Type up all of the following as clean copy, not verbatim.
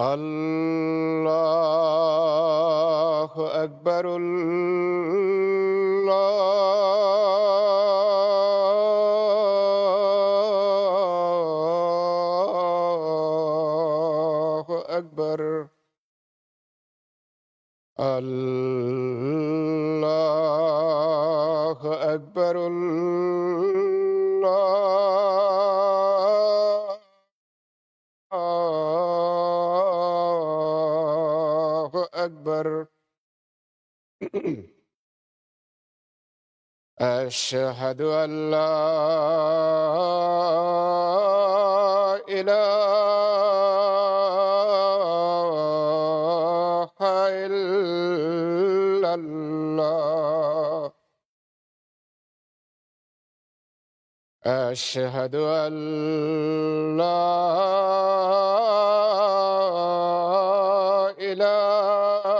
الله أكبر الله أكبر الله أكبر الله أكبر أشهد أن لا إله إلا الله أشهد أن لا إله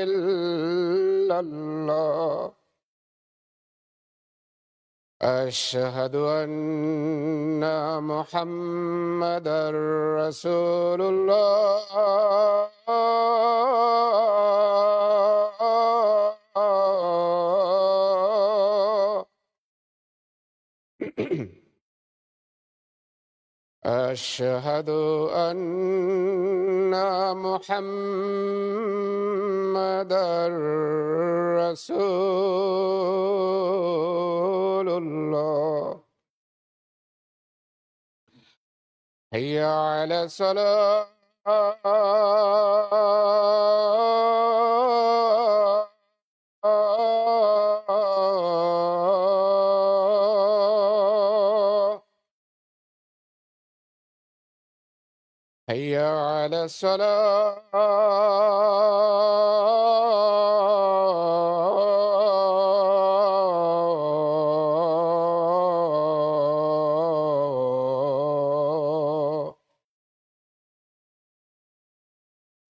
إلا الله أشهد أن محمدا رسول الله أشهد أن محمدا رسول الله حي على الصلاة حي على الصلاة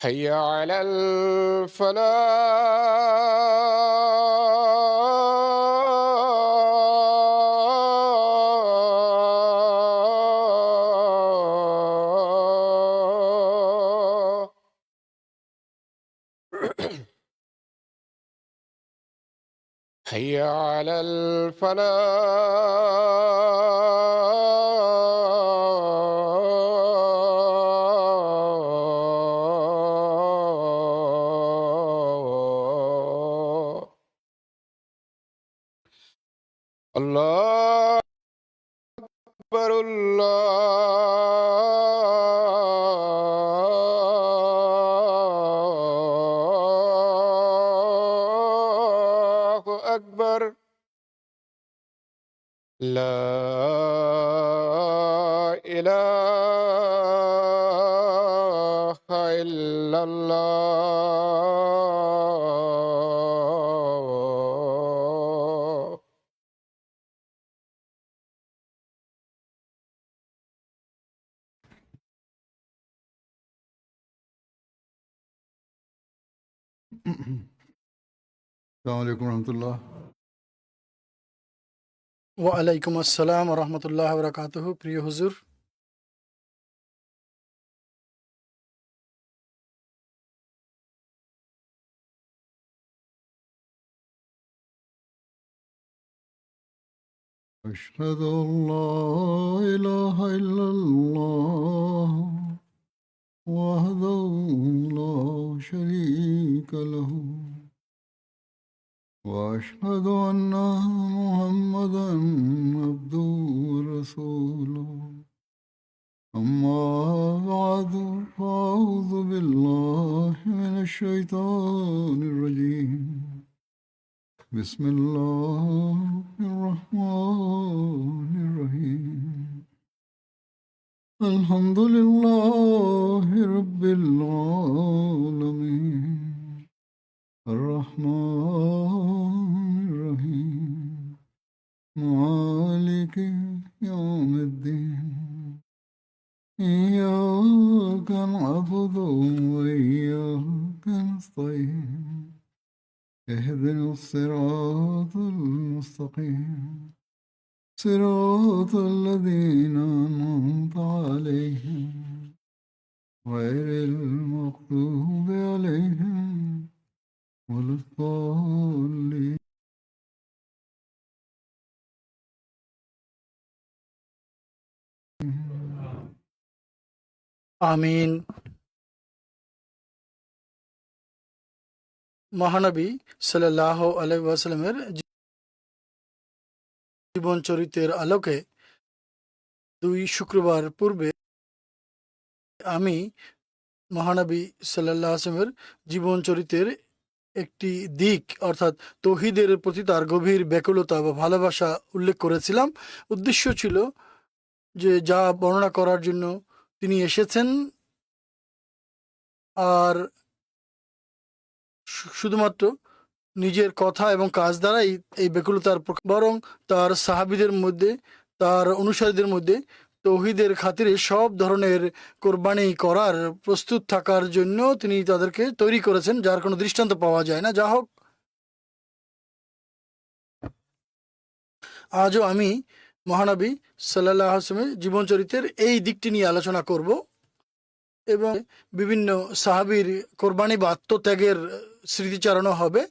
حي على الفلاح حي على الفلاح الله أكبر الله أكبر لا إله إلا الله السلام عليكم ورحمة الله. ওয়ালাইকুম আসসালাম রহমতুল্লাহ বরকাতুহ। প্রিয় হুজুর, أشهد أن لا إله إلا الله وحده لا شريك له وأشهد أن محمدا عبده ورسوله أما بعد فأعوذ بالله من الشيطان الرجيم بسم الله الرحمن الرحيم الحمد لله رب العالمين الرحمن الرحيم مالك يوم الدين إياك نعبد وإياك نستعين اهدنا الصراط المستقيم صراط الذين أنعمت عليهم غير المغضوب عليهم ولا الضالين. আমিন। মহানবী সাল্লাল্লাহু আলাইহি ওয়াসাল্লামের জীবন চরিত্রের আলোকে 2 শুক্রবার পূর্বে আমি মহানবী সাল্লাল্লাহু আলাইহি ওয়াসাল্লামের জীবন চরিত্রের একটি দিক অর্থাৎ তৌহিদের প্রতি তার গভীর ব্যাকুলতা বা ভালোবাসা উল্লেখ করেছিলাম। উদ্দেশ্য ছিল যে যা বর্ণনা করার জন্য তিনি এসেছেন আর শুধুমাত্র নিজের কথা এবং কাজ দ্বারাই এই ব্যাকুলতার বরং তার সাহাবীদের মধ্যে, তার অনুসারীদের মধ্যে তৌহিদের খাতিরে সব ধরনের কোরবানি করার প্রস্তুত থাকার জন্য তিনি তাদেরকে তৈরি করেছেন, যার কোনো দৃষ্টান্ত পাওয়া যায় না। যা হোক, আজও আমি মহানবী সাল্লাল্লাহু আলাইহি ওয়াসাল্লামের জীবন চরিত্রের এই দিকটি নিয়ে আলোচনা করব এবং বিভিন্ন সাহাবীর কোরবানি বা আত্মত্যাগের স্মৃতিচারণও হবে।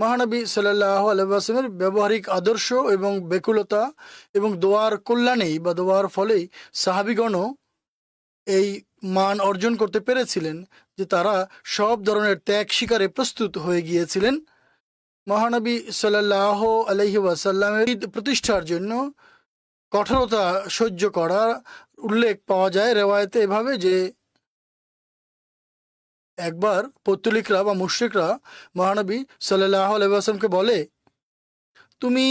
মহানবী সাল্লাল্লাহু আলাইহি ওয়াসাল্লামের ব্যবহারিক আদর্শ এবং ব্যাকুলতা এবং দোয়ার কল্যাণেই বা দোয়ার ফলেই সাহাবীগণও এই মান অর্জন করতে পেরেছিলেন যে তারা সব ধরনের ত্যাগ স্বীকারে প্রস্তুত হয়ে গিয়েছিলেন। মহানবী সাল্লাল্লাহু আলাইহি ওয়াসাল্লামের ঈদ প্রতিষ্ঠার জন্য কঠোরতা সহ্য করার উল্লেখ পাওয়া যায় রেওয়ায়েতে এভাবে যে একবার পৌত্তলিকরা বা মুশরিকরা মহানবী সাল্লাল্লাহু আলাইহি ওয়াসাল্লামকে বলে, তুমি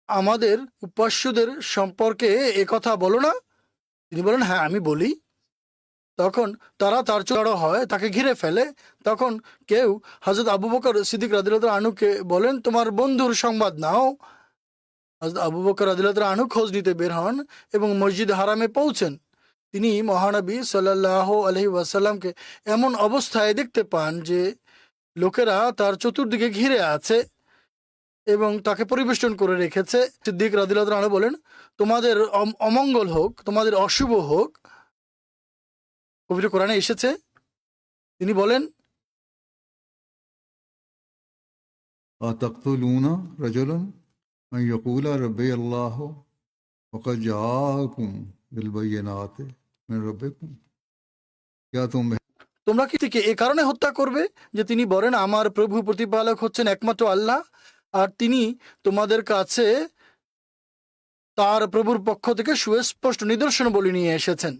আমাদের উপাস্যদের সম্পর্কে কথা বলো না? তিনি বলেন, হ্যাঁ আমি বলি। তখন তারা তার জড়ো হয়, তাকে ঘিরে ফেলে। তখন কেউ হযরত আবু বকর সিদ্দিক রাদিয়াল্লাহু আনহুকে বলেন, তোমার বন্ধুর সংবাদ নাও। হযরত আবু বকর রাদিয়াল্লাহু আনহু খোঁজ নিতে বের হন এবং মসজিদ হারামে পৌঁছেন। তিনি মহানবী সাল্লাল্লাহু আলাইহি ওয়াসাল্লামকে এমন অবস্থায় দেখতে পান যে লোকেরা তার চতুর্দিকে ঘিরে আছে এবং তাকে পরিবেষ্টন করে রেখেছে। সিদ্দিক রাদিয়াল্লাহু আনহু বলেন, তোমাদের অমঙ্গল হোক, তোমাদের অশুভ হোক। পবিত্র কোরআনে এসেছে, তিনি বলেন, أتقتلون رجلا أن يقول ربي الله وقد جاءكم بالبينات من ربكم क्या तुम তোমরা কি থেকে এ কারণে হত্যা করবে যে তিনি বলেন আমার প্রভু প্রতিপালক হচ্ছেন একমাত্র আল্লাহ, আর তিনি তোমাদের কাছে তার প্রভুর পক্ষ থেকে সুস্পষ্ট নিদর্শন বলে নিয়ে এসেছেন।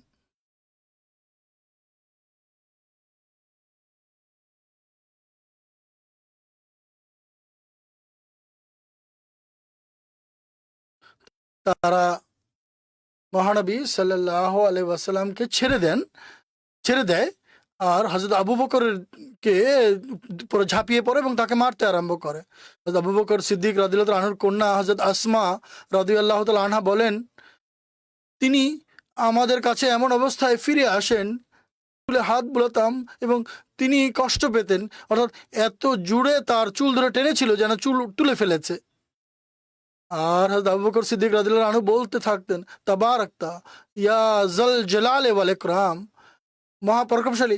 তারা মহানবী সাল্লাল্লাহু আলাইহি ওয়াসাল্লামকে ছেড়ে দেয় আর হযরত আবু বকরকে পুরো ঝাঁপিয়ে পড়ে এবং তাকে মারতে আরম্ভ করে। হযরত আবু বকর সিদ্দিক রাদিয়াল্লাহু আনহুর কন্যা হযরত আসমা রাদিয়াল্লাহু তাআলা আনহা বলেন, তিনি আমাদের কাছে এমন অবস্থায় ফিরে আসেন, হাত বুলাতাম এবং তিনি কষ্ট পেতেন, অর্থাৎ এত জুড়ে তার চুল ধরে টেনেছিল যেন চুল তুলে ফেলেছে। আর হযরত আবু বকর সিদ্দিক রাদিয়াল্লাহু আনহু বলতে থাকতেন, তাবারাকতা ইয়া জাল জালালি ওয়াল ইকরাম, মহাপরাক্রমশালী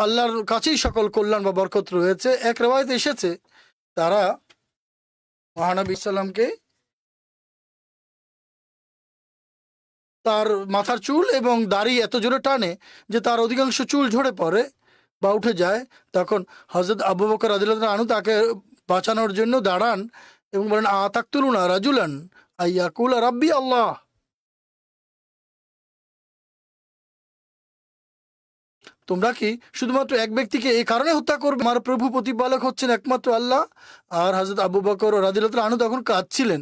আল্লাহর কাছেই সকল কল্যাণ বা বরকত রয়েছে। এক রিওয়ায়াতে এসেছে তারা মহানবী সাল্লামকে তার মাথার চুল এবং দাড়ি এত জোরে টানে যে তার অধিকাংশ চুল ঝরে পড়ে বা উঠে যায়। তখন হযরত আবু বকর রাদিয়াল্লাহু আনহু তাকে বাঁচানোর জন্য দাঁড়ান এবং বলেন, আতাকতুলুনা রাজুলান আইয়াকুলা রাব্বি আল্লাহ, তোমরা কি শুধুমাত্র এক ব্যক্তিকে এই কারণে হত্যা করবে আমার প্রভু প্রতিপালক হচ্ছেন একমাত্র আল্লাহ? আর হযরত আবু বকর রাদিয়াল্লাহু আনহু তখন কাঁদছিলেন।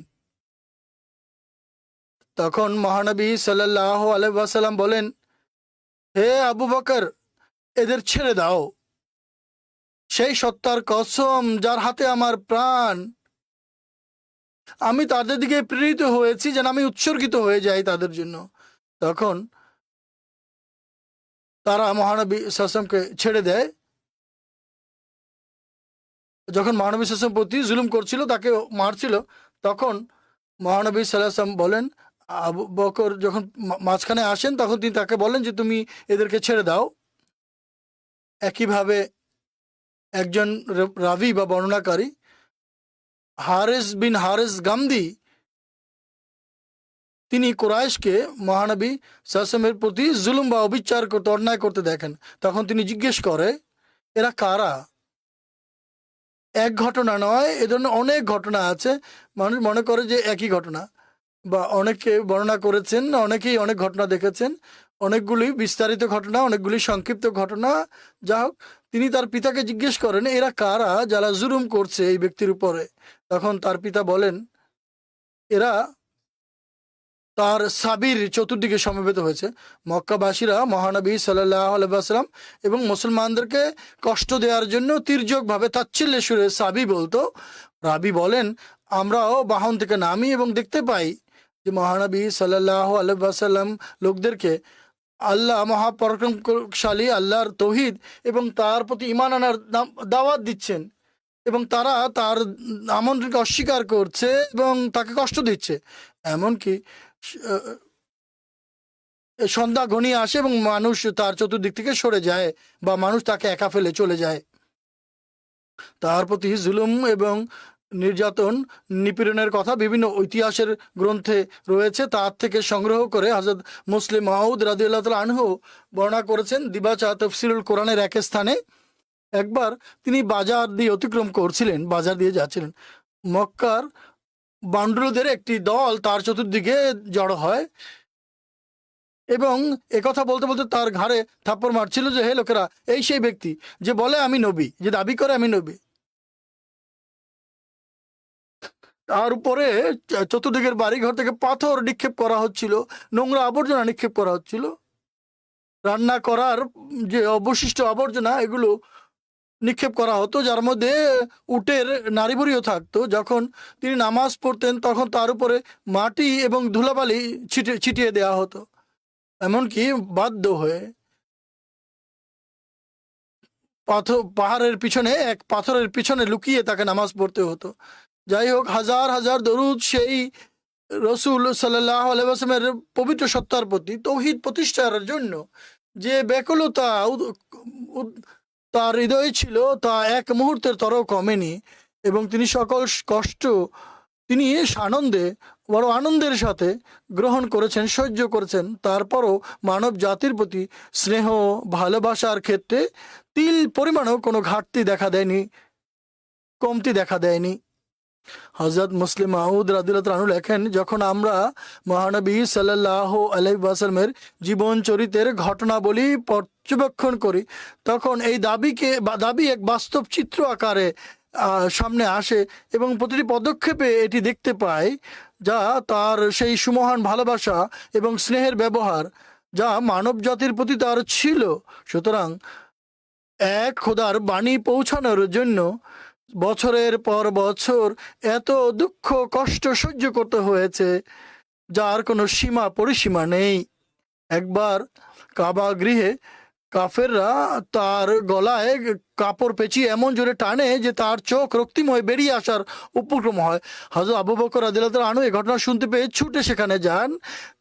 তখন মহানবী সাল্লাল্লাহু আলাইহি ওয়াসাল্লাম বলেন, হে আবু বকর, এদের ছেড়ে দাও। সেই সত্তার কসম যার হাতে আমার প্রাণ, আমি তাদের দিকে প্রেরিত হয়েছি যেন আমি উৎসর্গিত হয়ে যাই তাদের জন্য। তখন তারা মহানবী সাল্লামকে ছেড়ে দেয়। যখন মহানবী সাল্লাম প্রতি জুলুম করছিল, তাকে মারছিল, তখন মহানবী সাল্লাম বলেন, আবু বকর যখন মাঝখানে আসেন তখন তিনি তাকে বলেন যে তুমি এদেরকে ছেড়ে দাও। একইভাবে একজন রাভি বা বর্ণনাকারী হারেস বিন হারেস গামদি, তিনি কুরাইশকে মহানবী সাল্লামের প্রতি জুলুম বা অবিচার করতে, অন্যায় করতে দেখেন। তখন তিনি জিজ্ঞেস করে, এরা কারা? এক ঘটনা নয়, এ ধরনের অনেক ঘটনা আছে। মানুষ মনে করে যে একই ঘটনা, বা অনেকে বর্ণনা করেছেন, অনেকেই অনেক ঘটনা দেখেছেন, অনেকগুলি বিস্তারিত ঘটনা, অনেকগুলি সংক্ষিপ্ত ঘটনা। যা হোক, তিনি তার পিতাকে জিজ্ঞেস করেন, এরা কারা যারা জুলুম করছে এই ব্যক্তির উপরে? তখন তার পিতা বলেন, এরা তার সাবির চতুর্দিকে সমবেত হয়েছে। মক্কাবাসীরা মহানবী সাল্লাল্লাহু আলাইহি ওয়াসাল্লাম এবং মুসলমানদেরকে কষ্ট দেওয়ার জন্য তির্যকভাবে তাচ্ছিল্যের সুরে সাবি বলতো। রাবি বলেন, আমরাও বাহন থেকে নামি এবং দেখতে পাই যে মহানবী সাল্লাল্লাহু আলাইহি ওয়াসাল্লাম লোকদেরকে আল্লাহ মহাপরাক্রমশালী আল্লাহর তৌহিদ এবং তার প্রতি ঈমান আনার দাওয়াত দিচ্ছেন, এবং তারা তার আমন্ত্রণকে অস্বীকার করছে এবং তাকে কষ্ট দিচ্ছে। এমনকি সন্ধ্যা ঘনিয়ে আসে এবং মানুষ তার চতুর্দিক থেকে সরে যায়, বা মানুষ তাকে একা ফেলে চলে যায়। তার প্রতি জুলুম এবং নির্যাতন, নিপীড়নের কথা বিভিন্ন ইতিহাসের গ্রন্থে রয়েছে। তার থেকে সংগ্রহ করে হযরত মুসলিম মাউদ রাদিয়াল্লাহু তাআলা আনহু বর্ণনা করেছেন দিবাচা তাফসিরুল কোরআনের এক স্থানে। একবার তিনি বাজার দিয়ে অতিক্রম করছিলেন, বাজার দিয়ে যাচ্ছিলেন। মক্কার বান্ডুলদের একটি দল তার চতুর্দিকে জড়ো হয় এবং একথা বলতে বলতে তার ঘাড়ে থাপ্পড় মারছিল যে, হে লোকেরা, এই সেই ব্যক্তি যে বলে আমি নবী, যে দাবি করে আমি নবী। তার উপরে চতুর্দিকের বাড়িঘর থেকে পাথর নিক্ষেপ করা হচ্ছিল, নোংরা আবর্জনা নিক্ষেপ করা হচ্ছিল। রান্না করার যে অবশিষ্ট আবর্জনা, এগুলো নিক্ষেপ করা হতো, যার মধ্যে উটের নাড়িভুড়িও থাকতো। যখন তিনি নামাজ পড়তেন তখন তার উপরে মাটি এবং ধুলাবালি ছিটিয়ে দেওয়া হতো, এমনকি বাধ্য হয়ে পাহাড়ের পিছনে, এক পাথরের পিছনে লুকিয়ে তাকে নামাজ পড়তে হতো। যাই হোক, হাজার হাজার দরুদ সেই রসুল সাল্লাল্লাহু আলাইহি ওয়াসাল্লামের পবিত্র সত্তার প্রতি, তৌহিদ প্রতিষ্ঠার জন্য যে ব্যাকুলতা তার হৃদয়ে ছিল, তা এক মুহূর্তের তরও কমেনি। এবং তিনি সকল কষ্ট তিনি আনন্দে, বড় আনন্দের সাথে গ্রহণ করেছেন, সহ্য করেছেন। তারপরও মানব জাতির প্রতি স্নেহ, ভালোবাসার ক্ষেত্রে তিল পরিমাণেও কোনো ঘাটতি দেখা দেয়নি, কমতি দেখা দেয়নি। হযরত মুসলিম মাউদ রাদিয়াল্লাহু তাআলা আনহু লেখেন, যখন আমরা মহানবী সাল্লাল্লাহু আলাইহি ওয়াসাল্লামের জীবন চরিত্রের ঘটনাবলী পর্যবেক্ষণ করি, তখন এই দাবি এক বাস্তব চিত্র আকারে সামনে আসে এবং প্রতিটি পদক্ষেপে এটি দেখতে পাই, যা তার সেই সুমহান ভালোবাসা এবং স্নেহের ব্যবহার যা মানব জাতির প্রতি তার ছিল। সুতরাং এক খোদার বাণী পৌঁছানোর জন্য বছরের পর বছর এত দুঃখ কষ্ট সহ্য করতে হয়েছে, যার কোনো সীমা পরিসীমা নেই। একবার কাবা গৃহে কাফেররা তার গলায় কাপড় পেঁচিয়ে এমন জোরে টানে যে তার চোখ রক্তিম হয়ে বেরিয়ে আসার উপক্রম হয়। হযরত আবু বকর রাদিয়াল্লাহু তাআলা আনহু এই ঘটনা শুনতে পেয়ে ছুটে সেখানে যান।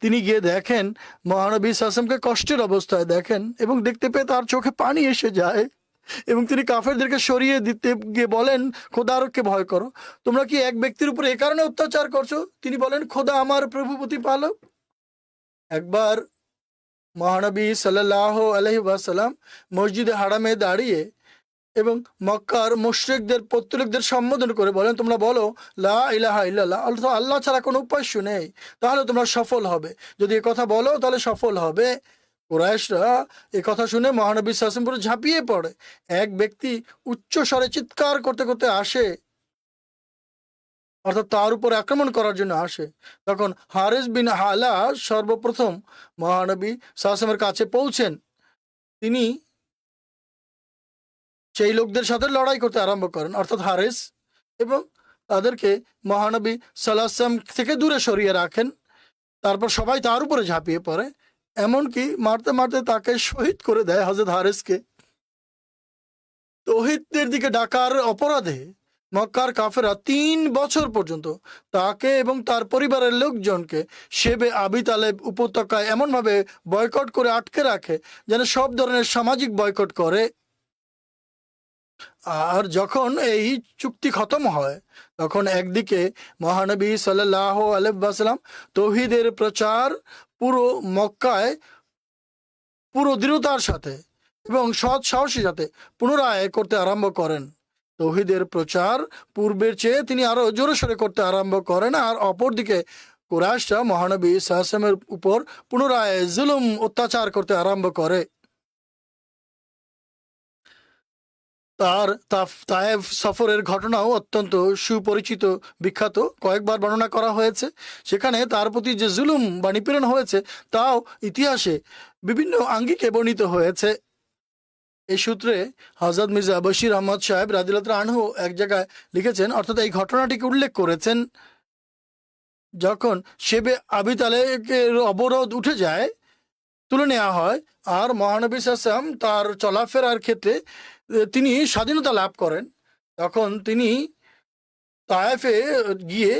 তিনি গিয়ে দেখেন মহানবী সাল্লাল্লাহু আলাইহি ওয়াসাল্লামকে কষ্টের অবস্থায় দেখেন, এবং দেখতে পেয়ে তার চোখে পানি এসে যায়, এবং তিনি কাফেরদেরকে সরিয়ে দিতে গিয়ে বলেন, খোদারকে ভয় করো, তোমরা কি এক ব্যক্তির উপর এ কারণে অত্যাচার করছো? তিনি বলেন, খোদা আমার প্রভু প্রতিপালক। একবার মহানবী সাল্লাল্লাহু আলাইহি ওয়াসাল্লাম মসজিদে হারামে দাঁড়িয়ে এবং মক্কার মুশরিকদের, পৌত্তলিকদের সম্বোধন করে বলেন, তোমরা বলো লা ইলাহা ইল্লাল্লাহ, আল্লাহ ছাড়া কোনো উপাস্য নেই, তাহলে তোমরা সফল হবে। যদি এ কথা বলো তাহলে সফল হবে। কুরাইশরা এ কথা শুনে মহানবী সাল্লাল্লাহু আলাইহি ওয়াসাল্লাম পুরো ঝাঁপিয়ে পড়ে। এক ব্যক্তি উচ্চ স্বরে চিৎকার করতে করতে আসে অর্থাৎ তার উপর আক্রমণ করার জন্য আসে, তখন হারিস বিন হালা সর্বপ্রথম মহানবী সাল্লাল্লাহু কাছে পৌঁছেন। তিনি সেই লোকদের সাথে লড়াই করতে আরম্ভ করেন, অর্থাৎ হারিস, এবং তাদেরকে মহানবী সাল্লাল্লাহু আলাইহি ওয়াসাল্লাম থেকে দূরে সরিয়ে রাখেন। তারপর সবাই তার উপরে ঝাঁপিয়ে পড়ে, এমনকি মারতে মারতে তাকে শহীদ করে দেয়। হযরত হারিসকে তৌহিদের দিকে ডাকার অপরাধে মক্কার কাফেরা 3 বছর পর্যন্ত তাকে এবং তার পরিবারের লোকজনকে শেবে আবি তালেব উপত্যকায় এমনভাবে বয়কট করে আটকে রাখে যেন সব ধরনের সামাজিক বয়কট করে। আর যখন এই চুক্তি খতম হয়, তখন একদিকে মহানবী সাল্লাল্লাহু আলাইহি ওয়াসাল্লাম তৌহিদের প্রচার পুরো মক্কায় পুরো দৃঢ়তার সাথে এবং সৎ সাহসের সাথে পুনরায় করতে আরম্ভ করেন। তৌহিদের প্রচার পূর্বের চেয়ে তিনি আরো জোরে সোরে করতে আরম্ভ করেন। আর অপরদিকে কুরাইশরা মহানবী সাল্লাল্লাহু আলাইহি ওয়াসাল্লামের উপর পুনরায় জুলুম অত্যাচার করতে আরম্ভ করে। তার তায়েফ সফরের ঘটনাও অত্যন্ত সুপরিচিত, বিখ্যাত, কয়েকবার বর্ণনা করা হয়েছে। সেখানে তার প্রতি যে জুলুম বা নিপীড়ন হয়েছে তাও ইতিহাসে বিভিন্ন আঙ্গিকে বর্ণিত হয়েছে। এই সূত্রে হযরত মির্জা বশির আহমদ সাহেব রাদিয়াল্লাহু আনহু এক জায়গায় লিখেছেন, অর্থাৎ এই ঘটনাটিকে উল্লেখ করেছেন, যখন শেবে আবি তালেবের অবরোধ উঠে যায়, তুলে নেওয়া হয়, আর মহানবী সাল্লাল্লাহু আলাইহি ওয়াসাল্লাম তার চলাফেরার ক্ষেত্রে তিনি স্বাধীনতা লাভ করেন, তখন তিনি তায়েফে গিয়ে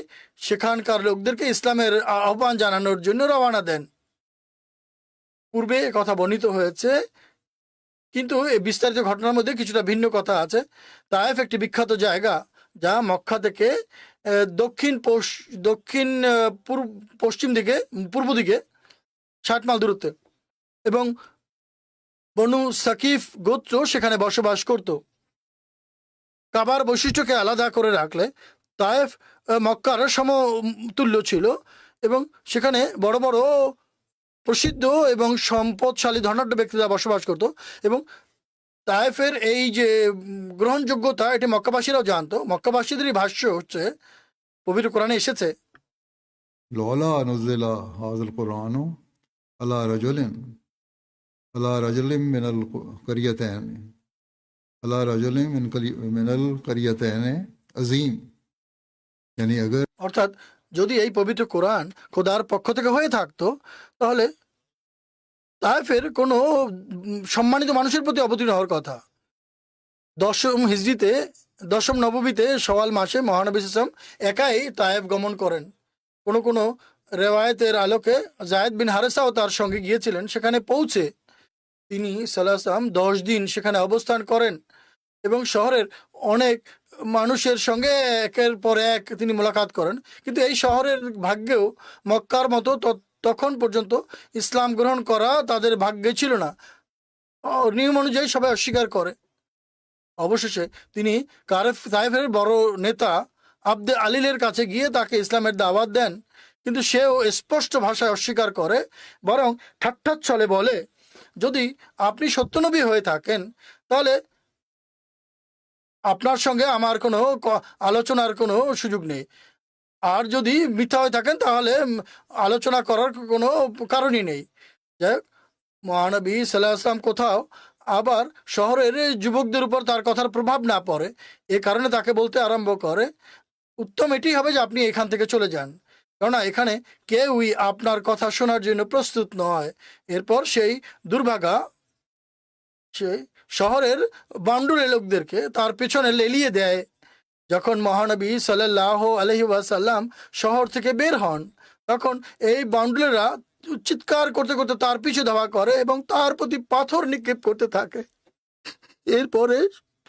সেখানকার লোকদেরকে ইসলামের আহ্বান জানানোর জন্য রওনা দেন। পূর্বে কথা বর্ণিত হয়েছে, কিন্তু এই বিস্তারিত ঘটনার মধ্যে কিছুটা ভিন্ন কথা আছে। তায়েফ একটি বিখ্যাত জায়গা, যা মক্কা থেকে দক্ষিণ পশ্চিম দিকে, পূর্ব দিকে 60 মাইল দূরত্বে, এবং বনু সাকিফ গোত্র সেখানে বসবাস করত। কাবার বৈশিষ্ট্যকে আলাদা করে রাখলে তায়েফ মক্কার সমতুল্য ছিল, এবং সেখানে বড় বড় প্রসিদ্ধ এবং সম্পদশালী ধনাঢ্য ব্যক্তিরা বসবাস করত। এবং তায়েফের এই যে গ্রহণযোগ্যতা, এটি মক্কাবাসীরাও জানতো। মক্কাবাসীদেরই ভাষ্য হচ্ছে, পবিত্র কোরআনে এসেছে, لولا نزل هذا القرآن على رجل من القريتين عظيم, यानी अगर অর্থাৎ যদি এই পবিত্র কোরআন খোদার পক্ষ থেকে হয়ে থাকতো, তাহলে তায়েফের কোনো সম্মানিত মানুষের প্রতি অবতীর্ণ হওয়ার কথা। 10ম হিজরিতে, 10ম নববীতে শওয়াল মাসে মহানবী সাল্লাল্লাহু আলাইহি ওয়াসাল্লাম একাই তায়েফ গমন করেন। কোনো কোনো রেওয়ায়েতের আলোকে যায়েদ বিন হারেসাও তার সঙ্গে গিয়েছিলেন। সেখানে পৌঁছে তিনি সাল্লাল্লাহু আলাইহি ওয়াসাল্লাম 10 দিন সেখানে অবস্থান করেন এবং শহরের অনেক মানুষের সঙ্গে একের পর এক তিনি মোলাকাত করেন। কিন্তু এই শহরের ভাগ্যেও মক্কার মতো তখন পর্যন্ত ইসলাম গ্রহণ করা তাদের ভাগ্যে ছিল না। নিয়ম অনুযায়ী সবাই অস্বীকার করে। অবশেষে তিনি তায়েফের বড় নেতা আব্দে আলিলের কাছে গিয়ে তাকে ইসলামের দাওয়াত দেন, কিন্তু সেও স্পষ্ট ভাষায় অস্বীকার করে, বরং ঠাট্টাচ্ছলে বলে, যদি আপনি সত্যনবী হয়ে থাকেন তাহলে আপনার সঙ্গে আমার কোনো আলোচনার কোনো সুযোগ নেই, আর যদি মিথ্যা হয়ে থাকেন তাহলে আলোচনা করার কোনো কারণই নেই। যাই হোক, মহানবী সাল্লাল্লাহু আলাইহি ওয়াসাল্লাম কোথাও আবার শহরের যুবকদের উপর তার কথার প্রভাব না পড়ে, এ কারণে তাকে বলতে আরম্ভ করে, উত্তম এটি হবে যে আপনি এখান থেকে চলে যান, কেননা এখানে কেউই আপনার কথা শোনার জন্য প্রস্তুত নয়। এরপর সেই দুর্ভাগা সে শহরের বান্ডুলে লোকদেরকে তার পেছনে লেলিয়ে দেয়। যখন মহানবী সাল্লাল্লাহু আলাইহি ওয়াসাল্লাম শহর থেকে বের হন, তখন এই বান্ডুলেরা চিৎকার করতে করতে তার পিছু ধাওয়া করে এবং তার প্রতি পাথর নিক্ষেপ করতে থাকে। এরপরে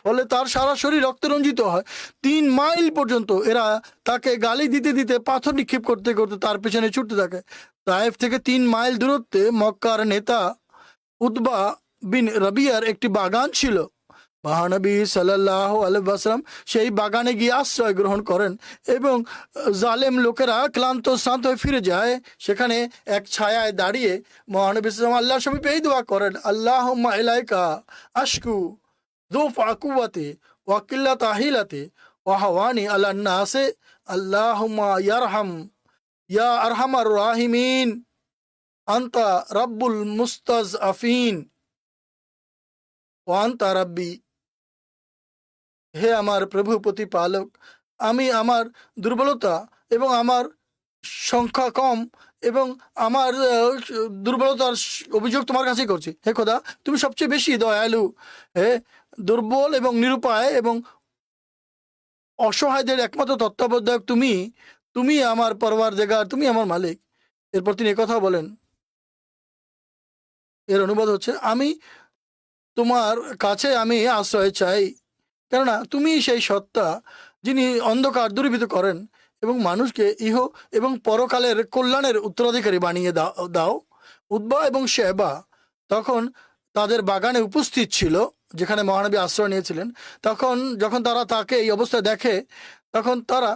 ফলে তার সারা শরীর রক্তে রঞ্জিত হয়। 3 মাইল পর্যন্ত এরা তাকে গালি দিতে দিতে পাথর নিক্ষেপ করতে করতে তার পেছনে ছুটতে থাকে। তায়েফ থেকে 3 মাইল দূরত্বে মক্কার নেতা উতবা বিন রবিয়ার একটি বাগান ছিল। মহানবী সাল্লাল্লাহু আলাইহি ওয়াসাল্লাম সেই বাগানে গিয়ে আশ্রয় গ্রহণ করেন এবং জালেম লোকেরা ক্লান্ত শ্রান্ত হয়ে ফিরে যায়। সেখানে এক ছায়ায় দাঁড়িয়ে মহানবী সাল্লাল্লাহু আলাইহি ওয়াসাল্লাম আল্লাহর সমীপে এই দোয়া করেন, আল্লাহুম্মা ইলাইকা আশকু যুফ আকুওয়াতি ওয়া কিল্লাত আহিলাতি ওয়াহাওয়ানি আলান নাসে আল্লাহুম্মা ইয়ারহাম ইয়া আরহামার রাহিমিন আনতা রাব্বুল মুস্তাযআফিন ওয়া আনতা রাব্বি। হে আমার প্রভু প্রতিপালক, আমি আমার দুর্বলতা এবং আমার সংখ্যা কম এবং আমার দুর্বলতার অভিযোগ তোমার কাছেই করছি। হে খোদা, তুমি সবচেয়ে বেশি দয়ালু। হে দুর্বল এবং নিরুপায় এবং অসহায়দের একমাত্র তত্ত্বাবধায়ক তুমি, তুমি আমার পরওয়ারদিগার, তুমি আমার মালিক। এরপর তিনি একথা বলেন, এর অনুবাদ হচ্ছে, আমি তোমার কাছে আমি আশ্রয় চাই, কেননা তুমি সেই সত্তা যিনি অন্ধকার দূরীভূত করেন এবং মানুষকে ইহ এবং পরকালের কল্যাণের উত্তরাধিকারী বানিয়ে দাও। উতবা এবং শেবা তখন তাদের বাগানে উপস্থিত ছিল যেখানে মহানবী আশ্রয় নিয়েছিলেন। যখন তারা তাকে এই অবস্থায় দেখে, তখন তারা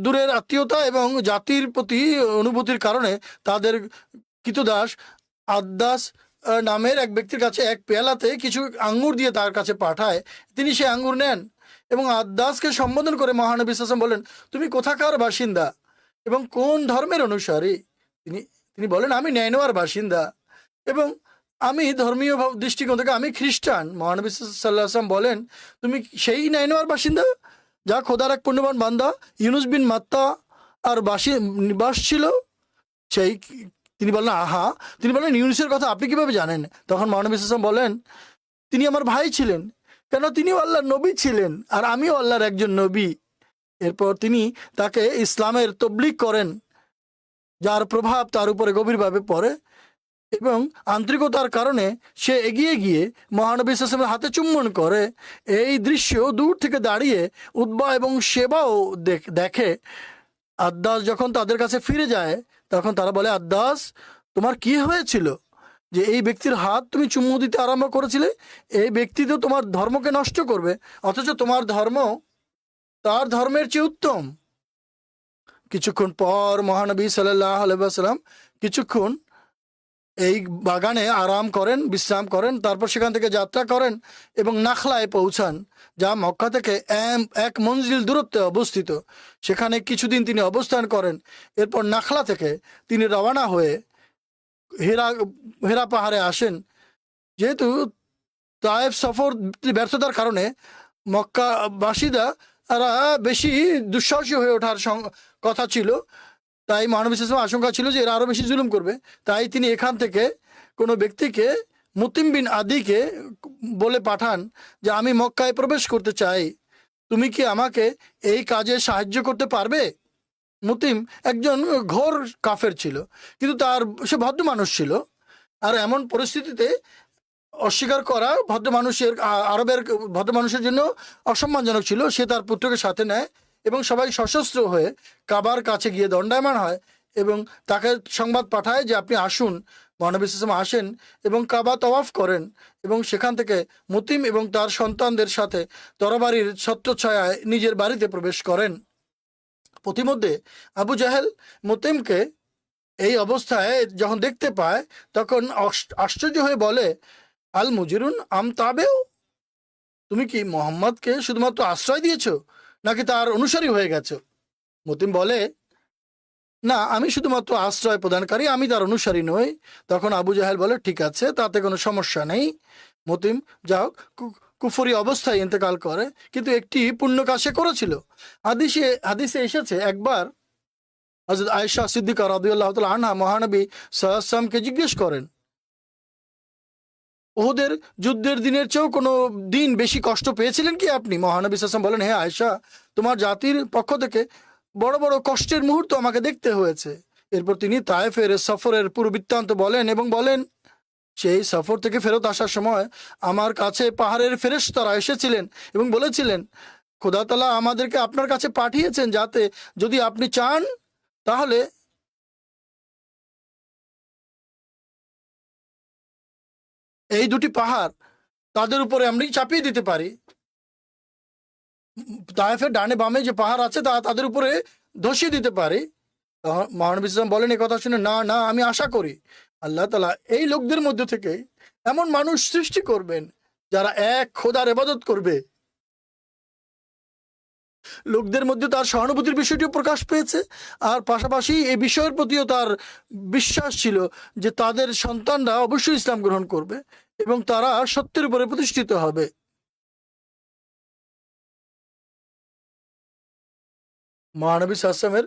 দূরের আত্মীয়তা এবং জাতির প্রতি অনুভূতির কারণে তাদের কৃতদাস আদ্দাস নামের এক ব্যক্তির কাছে এক পেয়ালাতে কিছু আঙ্গুর দিয়ে তার কাছে পাঠায়। তিনি সে আঙ্গুর নেন এবং আদ্দাসকে সম্বোধন করে মহানবী সাল্লাল্লাহু আলাইহি ওয়াসাল্লাম বলেন, তুমি কোথাকার বাসিন্দা এবং কোন ধর্মের অনুসারী? তিনি বলেন, আমি নয়নোয়ার বাসিন্দা এবং আমি ধর্মীয় দৃষ্টিকোণ থেকে আমি খ্রিস্টান। মহানবী সাল্লাল্লাহু আলাইহি ওয়াসাল্লাম বলেন, তুমি সেই নয়নোয়ার বাসিন্দা যা খোদার এক পুণ্যবান বান্দা ইউনুস বিন মাত্তা আর নিবাস ছিল সেই? তিনি বললেন, আহা। তিনি বলেন, ইউনুসের কথা আপনি কিভাবে জানেন? তখন মহানবী সাল্লাল্লাহু আলাইহি ওয়াসাল্লাম বলেন, তিনি আমার ভাই ছিলেন, কেন তিনিও আল্লাহর নবী ছিলেন আর আমিও আল্লাহর একজন নবী। এরপর তিনি তাকে ইসলামের তবলিগ করেন, যার প্রভাব তার উপরে গভীরভাবে পড়ে এবং আন্তরিকতার কারণে সে এগিয়ে গিয়ে মহানবী সাল্লাল্লাহু আলাইহি ওয়াসাল্লামের হাতে চুম্বন করে। এই দৃশ্য দূর থেকে দাঁড়িয়ে উতবা এবং শেবাও দেখে। আদ্দাস যখন তাদের কাছে ফিরে যায়, তখন তারা বলে, আদ্দাস, তোমার কি হয়েছিল যে এই ব্যক্তির হাত তুমি চুম্বু দিতে আরম্ভ করেছিলে? এই ব্যক্তি তো তোমার ধর্মকে নষ্ট করবে, অথচ তোমার ধর্ম তার ধর্মের চেয়ে উত্তম। কিছুক্ষণ পর মহানবী সাল্লাল্লাহু আলাইহি ওয়াসাল্লাম কিছুক্ষণ এই বাগানে আরাম করেন, বিশ্রাম করেন, তারপর সেখান থেকে যাত্রা করেন এবং নাখলায় পৌঁছান, যা মক্কা থেকে এক মঞ্জিল দূরত্বে অবস্থিত। সেখানে কিছুদিন তিনি অবস্থান করেন। এরপর নাখলা থেকে তিনি রওনা হয়ে হেরা পাহাড়ে আসেন। যেহেতু তায়েফ সফর ব্যর্থতার কারণে মক্কাবাসীরা বেশি দুঃসাহসী হয়ে ওঠার কথা ছিল, তাই মহানবী সাল্লাল্লাহু আলাইহি ওয়াসাল্লাম আশঙ্কা ছিল যে এরা আরো বেশি জুলুম করবে। তাই তিনি এখান থেকে কোনো ব্যক্তিকে, মুতিম বিন আদিকে বলে পাঠান যে আমি মক্কায় প্রবেশ করতে চাই, তুমি কি আমাকে এই কাজে সাহায্য করতে পারবে? মুতিম একজন ঘোর কাফের ছিল, কিন্তু সে ভদ্র মানুষ ছিল। আর এমন পরিস্থিতিতে অস্বীকার করা আরবের ভদ্র মানুষের জন্য অসম্মানজনক ছিল। সে তার পুত্রকে সাথে নেয় এবং সবাই সশস্ত্র হয়ে কাবার কাছে গিয়ে দণ্ডায়মান হয় এবং তাকে সংবাদ পাঠায় যে আপনি আসুন। মহানবী সাল্লাল্লাহু আলাইহি ওয়াসাল্লাম আসেন এবং কাবা তওয়াফ করেন এবং সেখান থেকে মুতিম এবং তার সন্তানদের সাথে তরবারির ছত্রছায়ায় নিজের বাড়িতে প্রবেশ করেন। প্রতিমধ্যে আবু জাহেল মুতিমকে এই অবস্থায় যখন দেখতে পায়, তখন আশ্চর্য হয়ে বলে, আল মুজিরুন আম তাবেও, তুমি কি মোহাম্মদকে শুধুমাত্র আশ্রয় দিয়েছ নাকি তার অনুসারী হয়ে গেছো? মুতিম বলে, না, আমি শুধুমাত্র আশ্রয় প্রদানকারী, আমি তার অনুসারী নই। তখন আবু জাহেল বলে, ঠিক আছে, তাতে কোনো সমস্যা নেই। মুতিম যা হোক কুফরি অবস্থায় ইন্তেকাল করে, কিন্তু একটি পুণ্য কাজ সে করেছিল। হাদিসে এসেছে, একবার হযরত আয়েশা সিদ্দিকা রাদিয়াল্লাহু তাআলা আনহা মহানবী সাল্লাল্লাহু আলাইহি ওয়াসাল্লামকে জিজ্ঞেস করেন, ওহুদের যুদ্ধের দিনের চেয়েও কোনো দিন বেশি কষ্ট পেয়েছিলেন কি আপনি? মহানবী সাল্লাল্লাহু আলাইহি ওয়াসাল্লাম বলেন, হে আয়েশা, তোমার জাতির পক্ষ থেকে বড় বড় কষ্টের মুহূর্ত আমাকে দেখতে হয়েছে। এরপর তিনি তায়েফের সফরের পুরো বৃত্তান্ত বলেন এবং বলেন, সেই সফর থেকে ফেরত আসার সময় আমার কাছে পাহাড়ের ফেরেশতারা এসেছিলেন এবং বলেছিলেন, খোদা তাআলা আমাদেরকে আপনার কাছে পাঠিয়েছেন যাতে যদি আপনি চান তাহলে এই দুটি পাহাড় তাদের উপরে আমরা চাপিয়ে দিতে পারি। তায়েফের ডানে বামে যে পাহাড় আছে তা তাদের উপরে ধসিয়ে দিতে পারি। মহানবী সাল্লাল্লাহু আলাইহি ওয়াসাল্লাম বলেন, এই কথা শুনে, না না, আমি আশা করি আল্লাহ তাআলা এই লোকদের মধ্যে থেকে এমন মানুষ সৃষ্টি করবেন যারা এক খোদার ইবাদত করবে লোকদের মধ্যে তার সহানুভূতির বিষয়টিও প্রকাশ পেয়েছে, আর পাশাপাশি এই বিষয়ের প্রতিও তার বিশ্বাস ছিল যে তাদের সন্তানরা অবশ্যই ইসলাম গ্রহণ করবে এবং তারা সত্যের উপরে প্রতিষ্ঠিত হবে। মহানবী সাল্লামের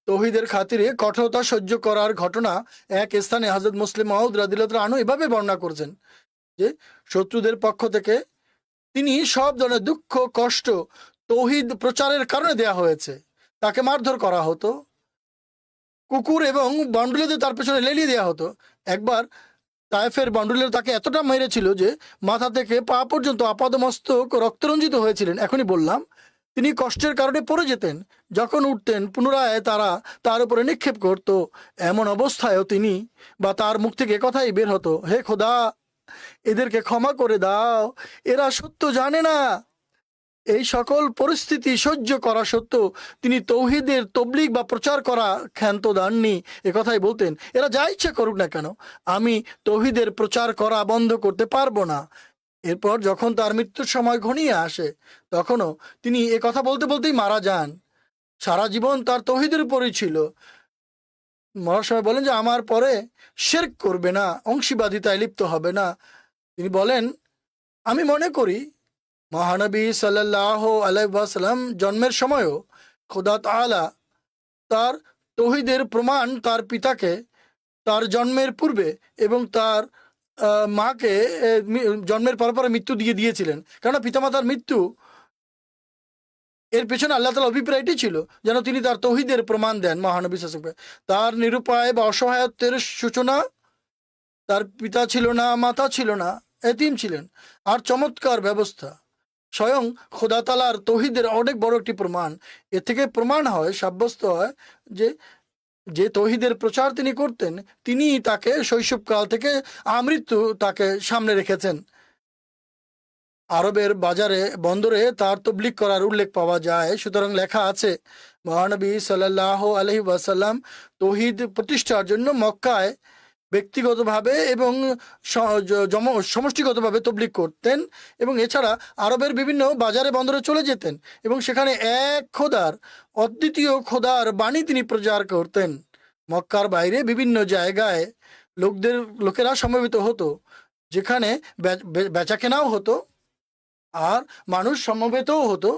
তৌহিদের খাতিরে কঠোরতা সহ্য করার ঘটনা এক স্থানে হযরত মুসলিম মাউদ রাদিয়াল্লাহু আনহু এভাবে বর্ণনা করছেন যে শত্রুদের পক্ষ থেকে তিনি সব ধরনের দুঃখ কষ্ট তৌহিদ প্রচারের কারণে দেয়া হয়েছে। তাকে মারধর করা হতো, কুকুর এবং বান্ডুলেদের তার পেছনে লেলিয়ে দেওয়া হতো। একবার তায়েফের বান্ডুলের তাকে এতটা মেরেছিল যে মাথা থেকে পা পর্যন্ত আপাদমস্তক রক্তরঞ্জিত হয়েছিলেন। এখনই বললাম, তিনি কষ্টের কারণে পড়ে যেতেন। যখন উঠতেন পুনরায় তারা তার উপরে নিক্ষেপ করত। এমন অবস্থায়ও তিনি বা তার মুখ থেকে কথাই বের হতো, হে খোদা, এদেরকে ক্ষমা করে দাও, এরা সত্য জানে না। এই সকল পরিস্থিতি সহ্য করা সত্ত্বেও তিনি তৌহিদের তবলিগ বা প্রচার করা ক্ষান্ত দেননি। কথাই বলতেন, এরা যা ইচ্ছা করুক না কেন, আমি তৌহিদের প্রচার করা বন্ধ করতে পারবো না। এরপর যখন তার মৃত্যুর সময় ঘনিয়ে আসে, তখনও তিনি কথা বলতে বলতেই মারা যান। সারা জীবন তার তৌহিদের উপরই ছিল। মরার সময় বলেন যে আমার পরে শিরক করবে না, অংশীবাদিতায় লিপ্ত হবে না। তিনি বলেন, আমি মনে করি মহানবী সাল্লাল্লাহু আলাইহি ওয়াসাল্লাম জন্মের সময়ও খোদা তাআলা তার তৌহিদের প্রমাণ তার পিতাকে তার জন্মের পূর্বে এবং তার মাকে জন্মের পর পর মৃত্যু দিয়ে দিয়েছিলেন। কেননা পিতামাতার মৃত্যু এর পেছনে আল্লাহ তাআলার অভিপ্রায়টি ছিল যেন তিনি তার তৌহিদের প্রমাণ দেন মহানবী সাল্লাল্লাহু আলাইহি ওয়াসাল্লাম। তার নিরুপায় বা অসহায়ত্বের সূচনা, তার পিতা ছিল না, মাতা ছিল না, এতিম ছিলেন। আর চমৎকার ব্যবস্থা স্বয়ং খোদা তাআলার তৌহিদের অনেক বড় একটি প্রমাণ। এ থেকে প্রমাণ হয়, সাব্যস্ত হয় যে যে তৌহিদের প্রচার তিনি করতেন, তিনি তাকে শৈশবকাল থেকে আমৃত্যু তাকে সামনে রেখেছেন। আরবের বাজারে বন্দরে তার তবলিগ করার উল্লেখ পাওয়া যায়। সুতরাং লেখা আছে, মহানবী সাল্লাল্লাহু আলাইহি ওয়াসাল্লাম তৌহিদ প্রতিষ্ঠার জন্য মক্কায় ব্যক্তিগতভাবে এবং সমষ্টিগতভাবে তবলিগ করতেন এবং এছাড়া আরবের বিভিন্ন বাজারে বন্দরে চলে যেতেন এবং সেখানে এক খোদার, অদ্বিতীয় খোদার বাণী তিনি প্রচার করতেন। মক্কার বাইরে বিভিন্ন জায়গায় লোকেরা সমবেত হতো, যেখানে বেচা কেনাও হতো আর মানুষ সমবেতও হতো।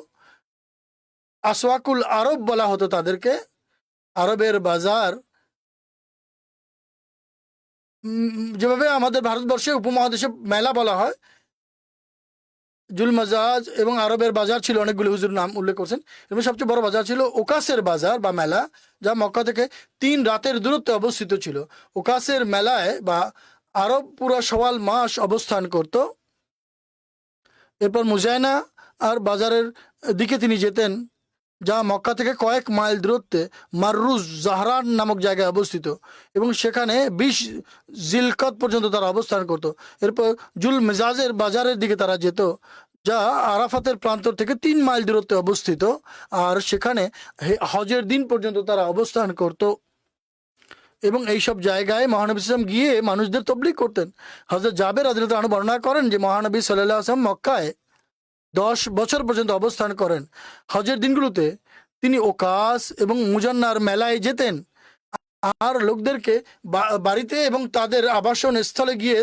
আসওয়াকুল আরব বলা হতো তাদেরকে। আরবের বাজার যেভাবে আমাদের ভারতবর্ষে উপমহাদেশে মেলা বলা হয়, জুল মাজাজ এবং আরবের বাজার ছিল অনেকগুলো, হুজুর নাম উল্লেখ করছেন। এবং সবচেয়ে বড় বাজার ছিল ওকাসের বাজার বা মেলা, যা মক্কা থেকে 3 রাতের দূরত্বে অবস্থিত ছিল। ওকাসের মেলায় বা আরব পুরো সওয়াল মাস অবস্থান করত। এরপর মুজায়না আর বাজারের দিকে তিনি যেতেন, যা মক্কা থেকে কয়েক মাইল দূরত্বে মাররুজ জাহরান নামক জায়গায় অবস্থিত এবং সেখানে 20 জিলকত পর্যন্ত তারা অবস্থান করত। এরপর জুল মেজাজের বাজারের দিকে তারা যেত, যা আরাফাতের প্রান্তর থেকে 3 মাইল দূরত্বে অবস্থিত, আর সেখানে হজের দিন পর্যন্ত তারা অবস্থান করত এবং এইসব জায়গায় মহানবী সাল্লাল্লাহু আলাইহি ওয়াসাল্লাম গিয়ে মানুষদের তবলিগ করতেন। হযরত জাবের রাদিয়াল্লাহু আনহু বর্ণনা করেন যে মহানবী সাল্লাল্লাহু আলাইহি ওয়াসাল্লাম মক্কায় 10 বছর পর্যন্ত অবস্থান করেন। হজের দিনগুলোতে তিনি ওকাস এবং মুজান্নার মেলায় যেতেন আর লোকদেরকে বাড়িতে এবং তাদের আবাসন স্থলে গিয়ে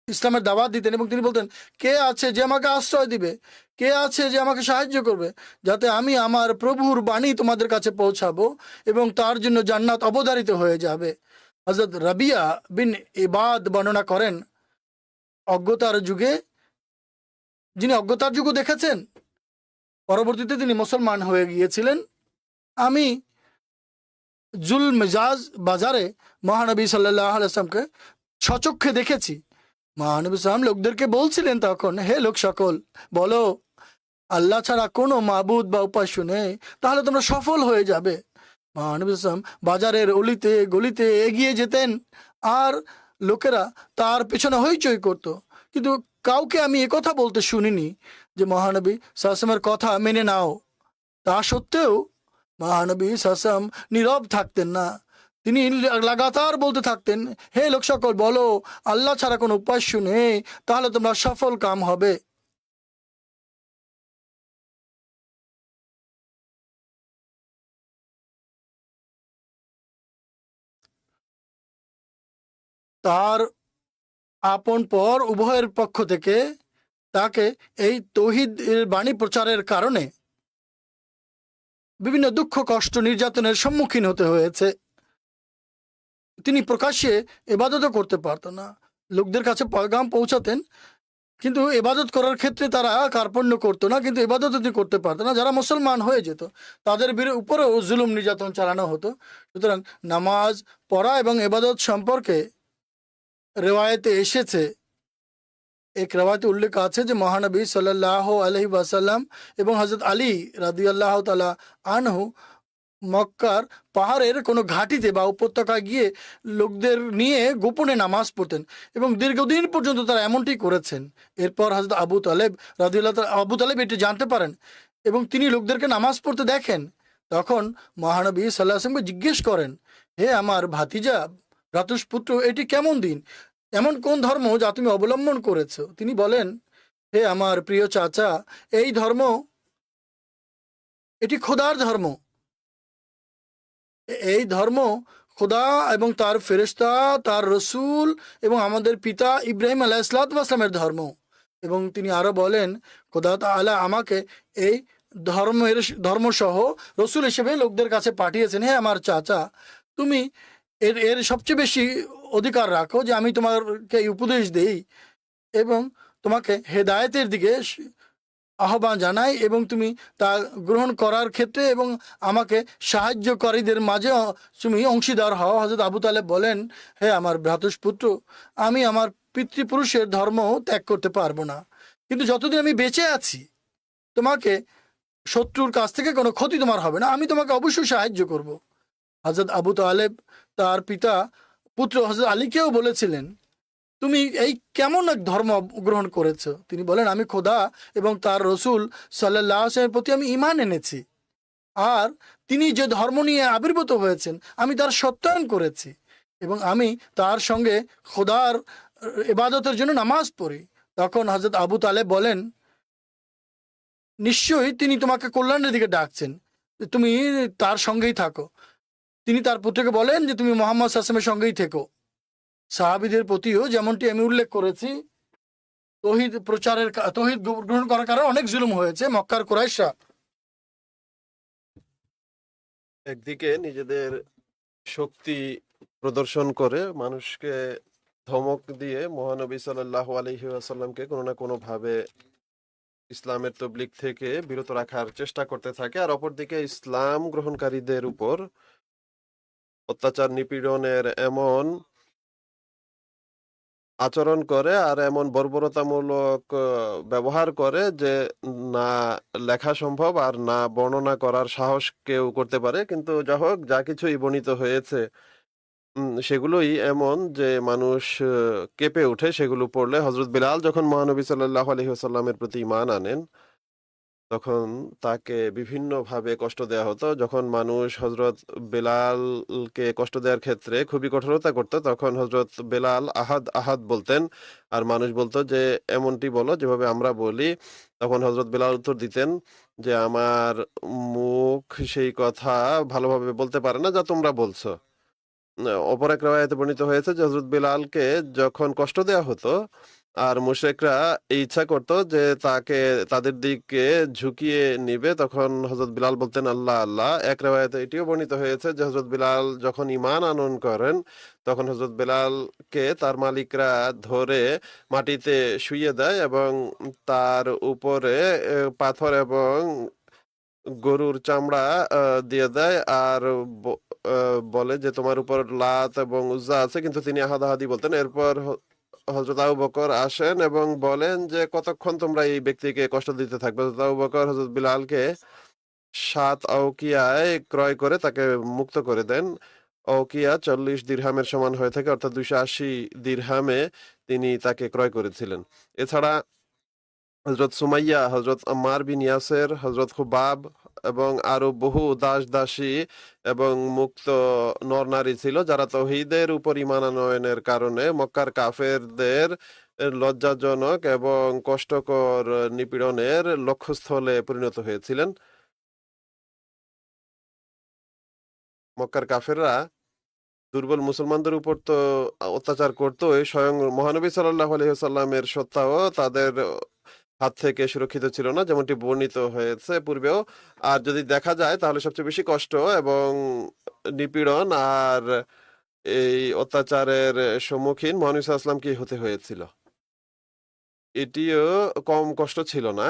ইসলামের দাওয়াত দিতেন এবং তিনি বলতেন, কে আছে যে আমাকে আশ্রয় দিবে, কে আছে যে আমাকে সাহায্য করবে, যাতে আমি আমার প্রভুর বাণী তোমাদের কাছে পৌঁছাবো এবং তার জন্য জান্নাত অবধারিত হয়ে যাবে। হযরত রাবিয়া বিন ইবাদ বর্ণনা করেন, যিনি অজ্ঞতার যুগও দেখেছেন, পরবর্তীতে তিনি মুসলমান হয়ে গিয়েছিলেন। আমি জুল মেজাজ বাজারে মহানবী সাল্লাল্লাহু আলাইহি ওয়াসাল্লামকে সচক্ষে দেখেছি। মহানবী সাল্লাম লোকদেরকে বলছিলেন তখন, হে লোক সকল, বলো আল্লাহ ছাড়া কোনো মাবুদ বা উপাস্য নেই, তাহলে তোমরা সফল হয়ে যাবে। মহানবী সাল্লাম বাজারের অলিতে গলিতে এগিয়ে যেতেন আর লোকেরা তার পেছনে হইচই করত, কিন্তু কাউকে আমি কথা বলতে শুনিনি যে মহানবী সাল্লাল্লাহু আলাইহি ওয়াসাল্লামের কথা মেনে নাও। তা সত্ত্বেও মহানবী সাল্লাল্লাহু আলাইহি ওয়াসাল্লাম নীরব থাকতেন না। তিনি লাগাতার বলতে থাকতেন, হে লোক সকল, বলো আল্লাহ ছাড়া কোনো উপাস্য নেই, তাহলে তোমরা সফল কাম হবে। তার আপন পর উভয়ের পক্ষ থেকে তাকে এই তৌহিদ বাণী প্রচারের কারণে বিভিন্ন দুঃখ কষ্ট নির্যাতনের সম্মুখীন হতে হয়েছে। তিনি প্রকাশ্যে এবাদতও করতে পারতেন না। লোকদের কাছে পয়গাম পৌঁছাতেন, কিন্তু এবাদত করার ক্ষেত্রে তারা কার্পণ্য করতো না, কিন্তু এবাদত তিনি করতে পারতো না। যারা মুসলমান হয়ে যেত তাদের উপরেও জুলুম নির্যাতন চালানো হতো। সুতরাং নামাজ পড়া এবং এবাদত সম্পর্কে রেওয়ায়েতে এসেছে, এক রেওয়ায়েতে উল্লেখ আছে যে মহানবী সাল্লাল্লাহু আলাইহি ওয়াসাল্লাম এবং হযরত আলী রাদিয়াল্লাহু তাআলা আনহু মক্কার পাহাড়ের কোনো ঘাটিতে বা উপত্যকায় গিয়ে লোকদের নিয়ে গোপনে নামাজ পড়তেন এবং দীর্ঘদিন পর্যন্ত তারা এমনটি করেছেন। এরপর হযরত আবু তালেব এটি জানতে পারেন এবং তিনি লোকদেরকে নামাজ পড়তে দেখেন। তখন মহানবী সাল্লাল্লাহু আলাইহি ওয়াসাল্লামকে জিজ্ঞেস করেন, হে আমার ভাতিজা, ভ্রাতুষ্পুত্র, এটি কেমন দিন, এমন কোন ধর্ম যা তুমি অবলম্বন করেছো? তিনি বলেন, হে আমার প্রিয় চাচা, এই ধর্ম, এটি খোদার ধর্ম। এই ধর্ম খোদা এবং তার ফেরেশতা, তার রসুল এবং আমাদের পিতা ইব্রাহিম আলাইহিসসালামের ধর্ম। এবং তিনি আরো বলেন, খোদা তাআলা আমাকে এই ধর্মসহ রসুল হিসেবে লোকদের কাছে পাঠিয়েছেন। হ্যাঁ আমার চাচা, তুমি এর এর সবচেয়ে বেশি অধিকার রাখো যে আমি তোমাকে এই উপদেশ দেই এবং তোমাকে হেদায়েতের দিকে আহ্বান জানাই এবং তুমি তা গ্রহণ করার ক্ষেত্রে এবং আমাকে সাহায্যকারীদের মাঝে তুমি অংশীদার হও। হযরত আবু তালেব বলেন, হে আমার ভ্রাতুষ্পুত্র, আমি আমার পিতৃপুরুষের ধর্ম ত্যাগ করতে পারবো না, কিন্তু যতদিন আমি বেঁচে আছি তোমাকে শত্রুর কাছ থেকে কোনো ক্ষতি তোমার হবে না, আমি তোমাকে অবশ্যই সাহায্য করব। হযরত আবু তালেব তার পিতা পুত্র হযরত আলীকেও বলেছিলেন, তুমি এই কেমন এক ধর্ম গ্রহণ করেছো? তিনি বলেন, আমি খোদা এবং তার রসুল সাল্লাল্লাহু আলাইহি ওয়াসাল্লামের প্রতি আমি ঈমান এনেছি, আর তিনি যে ধর্ম নিয়ে আবির্ভূত হয়েছেন আমি তার সত্যায়ন করেছি এবং আমি তার সঙ্গে খোদার ইবাদতের জন্য নামাজ পড়ি। তখন হযরত আবু তালেব বলেন, নিশ্চয়ই তিনি তোমাকে কল্যাণের দিকে ডাকছেন, তুমি তার সঙ্গেই থাকো। তিনি তার পুত্রকে বলেন যে তুমি মুহাম্মদ সাল্লাল্লাহু আলাইহি ওয়াসাল্লামের সঙ্গেই থেকো। সাহাবীদের প্রতিও যেমনটি আমি উল্লেখ করেছি, তৌহিদ গ্রহণ করার কারণে অনেক জুলুম হয়েছে। মক্কার কুরাইশরা একদিকে নিজেদের শক্তি প্রদর্শন করে মানুষকে ধমক দিয়ে মহানবী সাল্লাল্লাহু আলাইহি ওয়াসাল্লামকে কোনো না কোনো ভাবে ইসলামের তবলিগ থেকে বিরত রাখার চেষ্টা করতে থাকে, আর অপরদিকে ইসলাম গ্রহণকারীদের উপর অত্যাচার নিপীড়নের এমন আচরণ করে আর এমন বর্বরতামূলক ব্যবহার করে যে না লেখা সম্ভব আর না বর্ণনা করার সাহস কেউ করতে পারে। কিন্তু যা হোক, যা কিছুই বর্ণিত হয়েছে সেগুলোই এমন যে মানুষ কেঁপে ওঠে সেগুলো পড়লে। হযরত বিলাল যখন মহানবী সাল্লাল্লাহু আলাইহি ওয়াসাল্লামের প্রতি ঈমান আনেন তখন তাকে বিভিন্নভাবে কষ্ট দেয়া হতো। যখন মানুষ হযরত বেলালকে কষ্ট দেওয়ার ক্ষেত্রে খুবই কঠোরতা করত, তখন হযরত বেলাল আহাদ আহাদ বলতেন আর মানুষ বলতো যে এমনটি বলো যেভাবে আমরা বলি। তখন হযরত বেলাল উত্তর দিতেন যে আমার মুখ সেই কথা ভালোভাবে বলতে পারে না যা তোমরা বলছো। অপর এক রিওয়ায়াতে বর্ণিত হয়েছে যে হযরত বেলালকে যখন কষ্ট দেয়া হতো আর মুশরিকরা এই ইচ্ছা করত যে তাদের দিকে ঝুঁকিয়ে নিবে, তখন হযরত বিলাল বলতেন আল্লাহ আল্লাহ। এক রিওয়ায়াতে এটিও বর্ণিত হয়েছে যে হযরত বিলাল যখন ঈমান আনয়ন করেন তখন হযরত বেলালকে তার মালিকরা ধরে মাটিতে শুইয়ে দেয় এবং তার উপরে পাথর এবং গরুর চামড়া দিয়ে দেয় আর বলে যে তোমার উপর লাত এবং উজ্জা আছে, কিন্তু তিনি আহাদাহাদি বলতেন। এরপর হযরত আবু বকর আসেন এবং বলেন যে কতক্ষণ তোমরা এই ব্যক্তিকে কষ্ট দিতে থাকবে। হযরত আবু বকর হযরত বিলালকে 7 আউকিয়ায় ক্রয় করে তাকে মুক্ত করে দেন। আউকিয়া 40 দিরহামের সমান হয়ে থাকে, অর্থাৎ 280 দিরহামে তিনি তাকে ক্রয় করেছিলেন। এছাড়া হযরত সুমাইয়া, হযরত আম্মার বিন ইয়াসের, হযরত খুবাব এবং আরো বহু দাস-দাসী এবং মুক্ত নর-নারী ছিল যারা তাওহীদের উপর ঈমান আনয়নের কারণে মক্কার কাফেরদের লজ্জাজনক এবং কষ্টকর নিপীড়নের লক্ষ্যস্থলে পরিণত হয়েছিলেন। মক্কার কাফেররা দুর্বল মুসলমানদের উপর তো অত্যাচার করতো, স্বয়ং মহানবী সাল্লাল্লাহু আলাইহি ওয়াসাল্লামের সত্তাও তাদের হাত থেকে সুরক্ষিত ছিল না, যেমনটি বর্ণিত হয়েছে পূর্বেও। আর যদি দেখা যায় তাহলে সবচেয়ে বেশি কষ্ট এবং নিপীড়ন আর এই অত্যাচারের সম্মুখীন মহানবী সাল্লাল্লাহু আলাইহি ওয়াসাল্লামকেই হতে হয়েছিল। এটিও কম কষ্ট ছিল না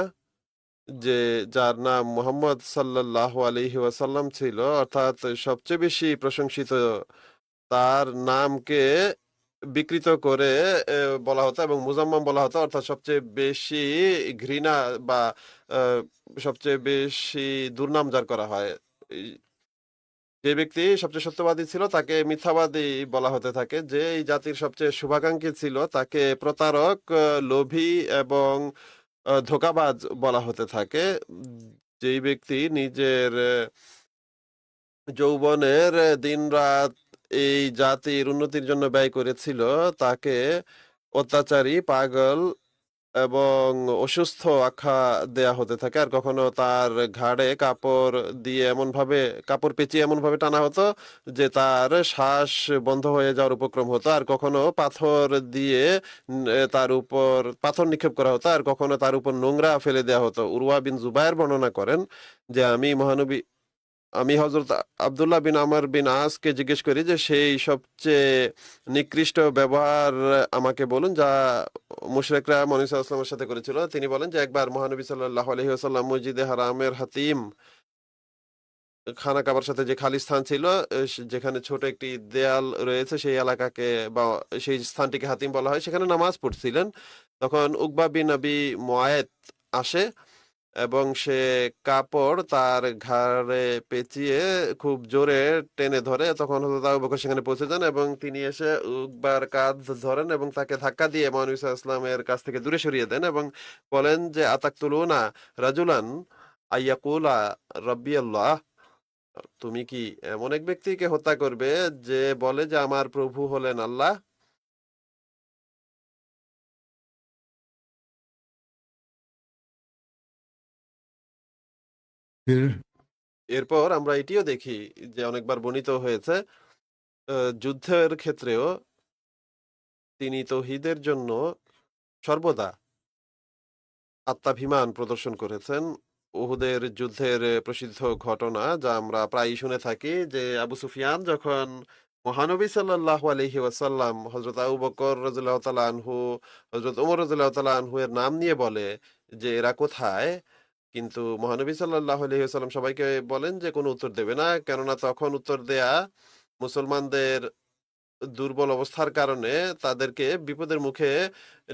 যে যার নাম মুহাম্মদ সাল্লাল্লাহু আলাইহি ওয়াসাল্লাম ছিল, অর্থাৎ সবচেয়ে বেশি প্রশংসিত, তার নামকে বিকৃত করে বলা হতো এবং মুজাম্মাম বলা হতো, অর্থাৎ সবচেয়ে বেশি ঘৃণা বা আহ, সবচেয়ে বেশি দুর্নাম যার করা হয়। এই যে ব্যক্তি সবচেয়ে সত্যবাদী ছিল তাকে মিথ্যাবাদী বলা হতে থাকে, যে এই জাতির সবচেয়ে শুভাকাঙ্ক্ষী ছিল তাকে প্রতারক, লোভী এবং ধোঁকাবাজ বলা হতে থাকে। যেই ব্যক্তি নিজের যৌবনের দিনরাত এই জাতির উন্নতির জন্য ব্যয় করেছিল, তাকে অত্যাচারী, পাগল এবং অসুস্থ আখ্যা দেয়া হতে থাকে। আর কখনো তার ঘাড়ে কাপড় পেঁচিয়ে এমন ভাবে টানা হতো যে তার শ্বাস বন্ধ হয়ে যাওয়ার উপক্রম হতো। আর কখনো পাথর দিয়ে তার উপর পাথর নিক্ষেপ করা হতো, আর কখনো তার উপর নোংরা ফেলে দেওয়া হতো। উরওয়া বিন জুবায়ের বর্ণনা করেন যে আমি হযরত আব্দুল্লাহ বিন আমর বিন আসকে জিজ্ঞেস করি যে সেই সবচেয়ে নিকৃষ্ট ব্যবহার আমাকে বলুন যা মুশরিকরা মহানবী সাল্লাল্লাহু আলাইহি ওয়াসাল্লামের সাথে করেছিল। তিনি বলেন যে একবার মহানবী সাল্লাল্লাহু আলাইহি ওয়াসাল্লাম মসজিদে হারামের হাতিম খানা কাবার সাথে যে খালি স্থান ছিল, যেখানে ছোট একটি দেয়াল রয়েছে, সেই এলাকাকে বা সেই স্থানটিকে হাতিম বলা হয়, সেখানে নামাজ পড়ছিলেন। তখন উকবা বিন আবি মুআইত আসে এবং সে কাপড় তার ঘাড়ে পেঁচিয়ে খুব জোরে টেনে ধরে। তখন হযরত আবু বকর সেখানে পৌঁছে যান এবং তিনি এসে উকবার কাঁধ ধরেন এবং তাকে ধাক্কা দিয়ে মহানবী সাল্লাল্লাহু আলাইহি ওয়াসাল্লামের কাছ থেকে দূরে সরিয়ে দেন এবং বলেন যে আতাকতুলুনা রাজুলান আইয়াকুলা রাব্বি আল্লাহ, তুমি কি এমন এক ব্যক্তিকে হত্যা করবে যে বলে যে আমার প্রভু হলেন আল্লাহ? फिर এরপর আমরা এটিও দেখি যে অনেকবার বর্ণিত হয়েছে, যুদ্ধের ক্ষেত্রেও তিনি তৌহিদের জন্য সর্বদা আত্মাভিমান প্রদর্শন করেছেন। উহুদের যুদ্ধের প্রসিদ্ধ ঘটনা যা আমরা প্রায়ই শুনে থাকি, যে আবু সুফিয়ান যখন মহানবী সাল্লাল্লাহু আলাইহি ওয়াসাল্লাম, হযরত আবু বকর রাদিয়াল্লাহু তাআলা আনহু, হযরত ওমর রাদিয়াল্লাহু তাআলা আনহু এর নাম নিয়ে বলে যে এরা কোথায়, কিন্তু মহানবী সাল্লাল্লাহু আলাইহি ওয়াসাল্লাম সবাইকে বলেন যে কোনো উত্তর দেবে না, কেননা তখন উত্তর দেয়া মুসলমানদের দুর্বল অবস্থার কারণে তাদেরকে বিপদের মুখে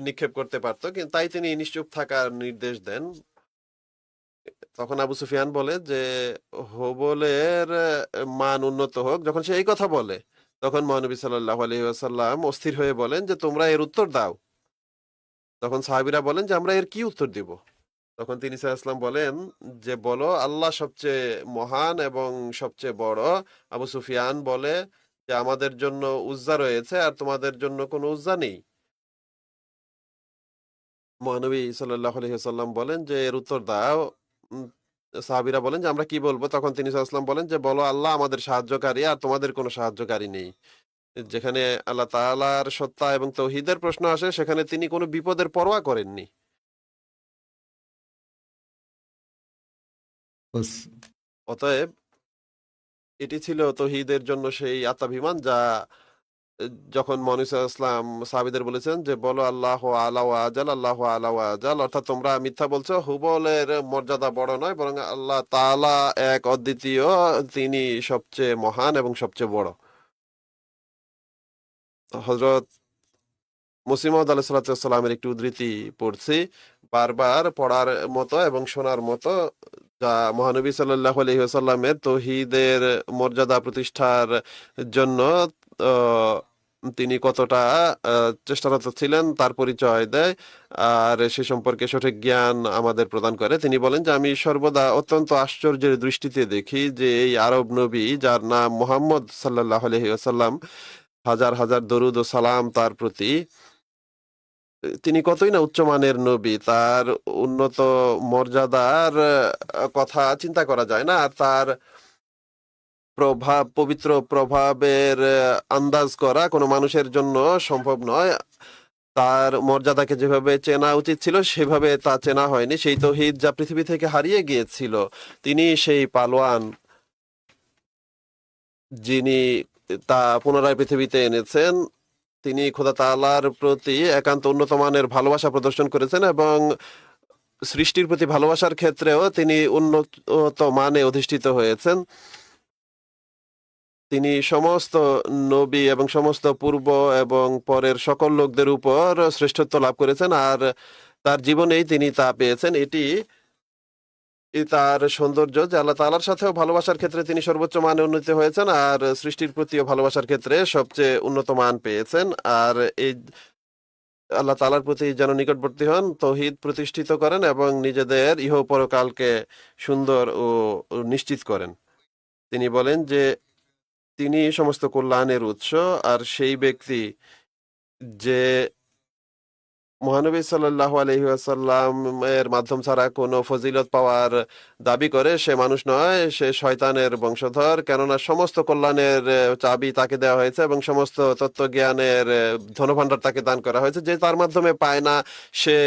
নিক্ষেপ করতে পারত। কিন্তু তাই তিনি নিশ্চুপ থাকার নির্দেশ দেন। তখন আবু সুফিয়ান বলে যে হোবলের মান উন্নত হোক। যখন সে এই কথা বলে তখন মহানবী সাল্লাল্লাহু আলাইহি ওয়াসাল্লাম অস্থির হয়ে বলেন যে তোমরা এর উত্তর দাও। তখন সাহাবীরা বলেন যে আমরা এর কি উত্তর দিব? তখন তিনি সাল্লাল্লাহু আলাইহি ওয়াসাল্লাম বলেন যে বলো আল্লাহ সবচেয়ে মহান এবং সবচেয়ে বড়। আবু সুফিয়ান বলে যে আমাদের জন্য উজ্জা রয়েছে আর তোমাদের জন্য কোনো উজ্জা নেই। মহানবী সাল্লাল্লাহু আলাইহি ওয়াসাল্লাম বলেন যে এর উত্তর দাও। উম, সাহাবীরা বলেন যে আমরা কি বলবো? তখন তিনি সাল্লাল্লাহু আলাইহি ওয়াসাল্লাম বলেন যে বলো আল্লাহ আমাদের সাহায্যকারী আর তোমাদের কোনো সাহায্যকারী নেই। যেখানে আল্লাহ তাআলার সত্তা এবং তৌহিদের প্রশ্ন আসে সেখানে তিনি কোনো বিপদের পরোয়া করেননি। बस অতএব এটি ছিল তৌহিদের জন্য সেই আত্মাভিমান যা যখন মহানবী সাল্লাল্লাহু আলাইহি ওয়াসাল্লাম সাহাবীদের বলেছেন যে বলো আল্লাহু আলা ওয়া আজাল, আল্লাহু আলা ওয়া আজাল, অর্থাৎ তোমরা মিথ্যা বলছো, হুবলের মর্যাদা বড় নয় বরং আল্লাহ তাআলা এক অদ্বিতীয়, তিনি সবচেয়ে মহান এবং সবচেয়ে বড়। হযরত মুসলিম মাউদ আলাইহিস সালাতু ওয়াস সালামের একটি উদ্ধৃতি পড়ছি, বারবার পড়ার মতো এবং শোনার মতো, যা মহানবী সাল্লাল্লাহু আলাইহি ওয়াসাল্লামের তৌহিদের মর্যাদা প্রতিষ্ঠার জন্য আহ, তিনি কতটা চেষ্টারত ছিলেন তার পরিচয় দেয় আর সে সম্পর্কে সঠিক জ্ঞান আমাদের প্রদান করে। তিনি বলেন যে আমি সর্বদা অত্যন্ত আশ্চর্যের দৃষ্টিতে দেখি যে এই আরব নবী যার নাম মুহাম্মদ সাল্লাল্লাহু আলাইহি ওয়াসাল্লাম, হাজার হাজার দরুদ ও সালাম তার প্রতি, তিনি কতই না উচ্চমানের নবী, তার উন্নত মর্যাদার কথা চিন্তা করা যায় না। আর তার পবিত্র প্রভাবের আন্দাজ করা কোনো মানুষের জন্য সম্ভব নয়। তার মর্যাদাকে যেভাবে চেনা উচিত ছিল সেভাবে তা চেনা হয়নি। সেই তৌহিদ যা পৃথিবী থেকে হারিয়ে গিয়েছিল, তিনি সেই পালোয়ান যিনি তা পুনরায় পৃথিবীতে এনেছেন। তিনি খোদা তাআলার প্রতি একান্ত উন্নত মানের ভালোবাসা প্রদর্শন করেছেন এবং সৃষ্টির প্রতি ভালোবাসার ক্ষেত্রেও তিনি উন্নত মানে অধিষ্ঠিত হয়েছেন। তিনি সমস্ত নবী এবং সমস্ত পূর্ব এবং পরের সকল লোকদের উপর শ্রেষ্ঠত্ব লাভ করেছেন, আর তার জীবনেই তিনি তা পেয়েছেন। এটি তার সৌন্দর্য যে আল্লাহ তাআলার সাথেও ভালোবাসার ক্ষেত্রে তিনি সর্বোচ্চ মানে উন্নীত হয়েছেন, আর সৃষ্টির প্রতিও ভালোবাসার ক্ষেত্রে সবচেয়ে উন্নত মান পেয়েছেন। আর এই আল্লাহ তাআলার প্রতি যেন নিকটবর্তী হন, তৌহিদ প্রতিষ্ঠিত করেন এবং নিজেদের ইহ পরকালকে সুন্দর ও নিশ্চিত করেন। তিনি বলেন যে তিনি সমস্ত কল্যাণের উৎস, আর সেই ব্যক্তি যে মহানবী সাল্লাল্লাহু আলাইহি ওয়াসাল্লামের মাধ্যম ছাড়া কোনো ফজিলত পাওয়ার দাবি করে সে মানুষ নয়, সে শয়তানের বংশধর। কেননা সমস্ত কল্যাণের চাবি তাকে দেওয়া হয়েছে এবং সমস্ত তত্ত্বজ্ঞানের ধনভাণ্ডার তাকে দান করা হয়েছে। যে তার মাধ্যমে পায় না সে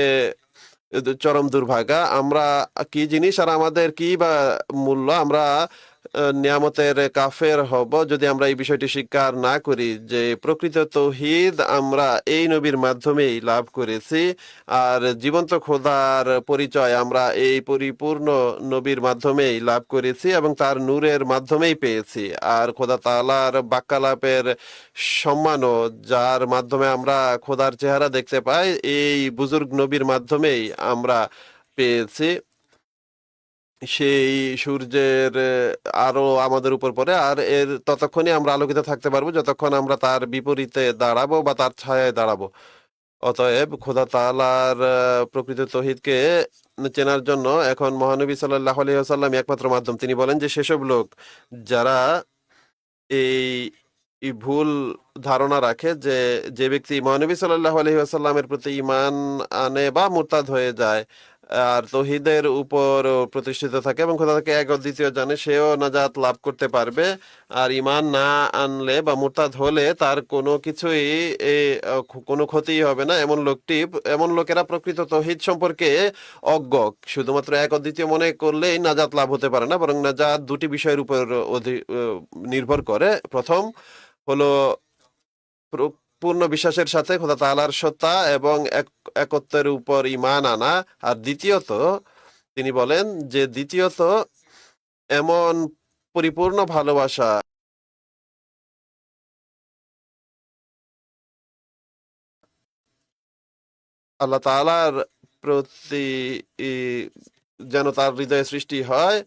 চরম দুর্ভাগা। আমরা কি জিনিস আর আমাদের কি বা মূল্য? আমরা নিয়ামতের কাফের হব যদি আমরা এই বিষয়টি স্বীকার না করি যে প্রকৃত তৌহিদ আমরা এই নবীর মাধ্যমেই লাভ করেছি, আর জীবন্ত খোদার পরিচয় আমরা এই পরিপূর্ণ নবীর মাধ্যমেই লাভ করেছি এবং তার নূরের মাধ্যমেই পেয়েছি। আর খোদা তাআলার বাক্যালাপের সম্মানও যার মাধ্যমে আমরা খোদার চেহারা দেখতে পাই, এই বুজুর্গ নবীর মাধ্যমেই আমরা পেয়েছি। সেই সূর্যের আলো আমাদের উপর পড়ে, আর এর ততক্ষণই আমরা আলোকিত থাকতে পারবো যতক্ষণ আমরা তার বিপরীতে দাঁড়াবো বা তার ছায়ায় দাঁড়াবো। অতএব খোদা তাআলার প্রকৃত তৌহিদকে চেনার জন্য এখন মহানবী সাল্লাল্লাহু আলাইহি ওয়াসাল্লাম একমাত্র মাধ্যম। তিনি বলেন যে সেসব লোক যারা এই ভুল ধারণা রাখে যে যে ব্যক্তি মহানবী সাল্লাল্লাহু আলাইহি ওয়াসাল্লামের প্রতি ঈমান আনে বা মুরতাদ হয়ে যায় আর তৌহিদের উপর প্রতিষ্ঠিত থাকে এবং খোদাকে এক অদ্বিতীয় জানে, সেও নাজাত লাভ করতে পারবে। আর ঈমান না আনলে বা মুরতাদ হলে তার কোনো কিছুই কোনো ক্ষতি হবে না। এমন লোকেরা প্রকৃত তৌহিদ সম্পর্কে অজ্ঞ। শুধুমাত্র এক অদ্বিতীয় মনে করলেই নাজাত লাভ হতে পারে না, বরং নাজাত দুটি বিষয়ের উপর নির্ভর করে। প্রথম হলো পূর্ণ বিশ্বাসের সাথে খোদা তাআলার সত্তা এবং একত্বের উপর ঈমান আনা, আর দ্বিতীয়ত তিনি বলেন যে এমন পরিপূর্ণ ভালোবাসা আল্লাহ তাআলার প্রতি যেন তার হৃদয়ে সৃষ্টি হয়,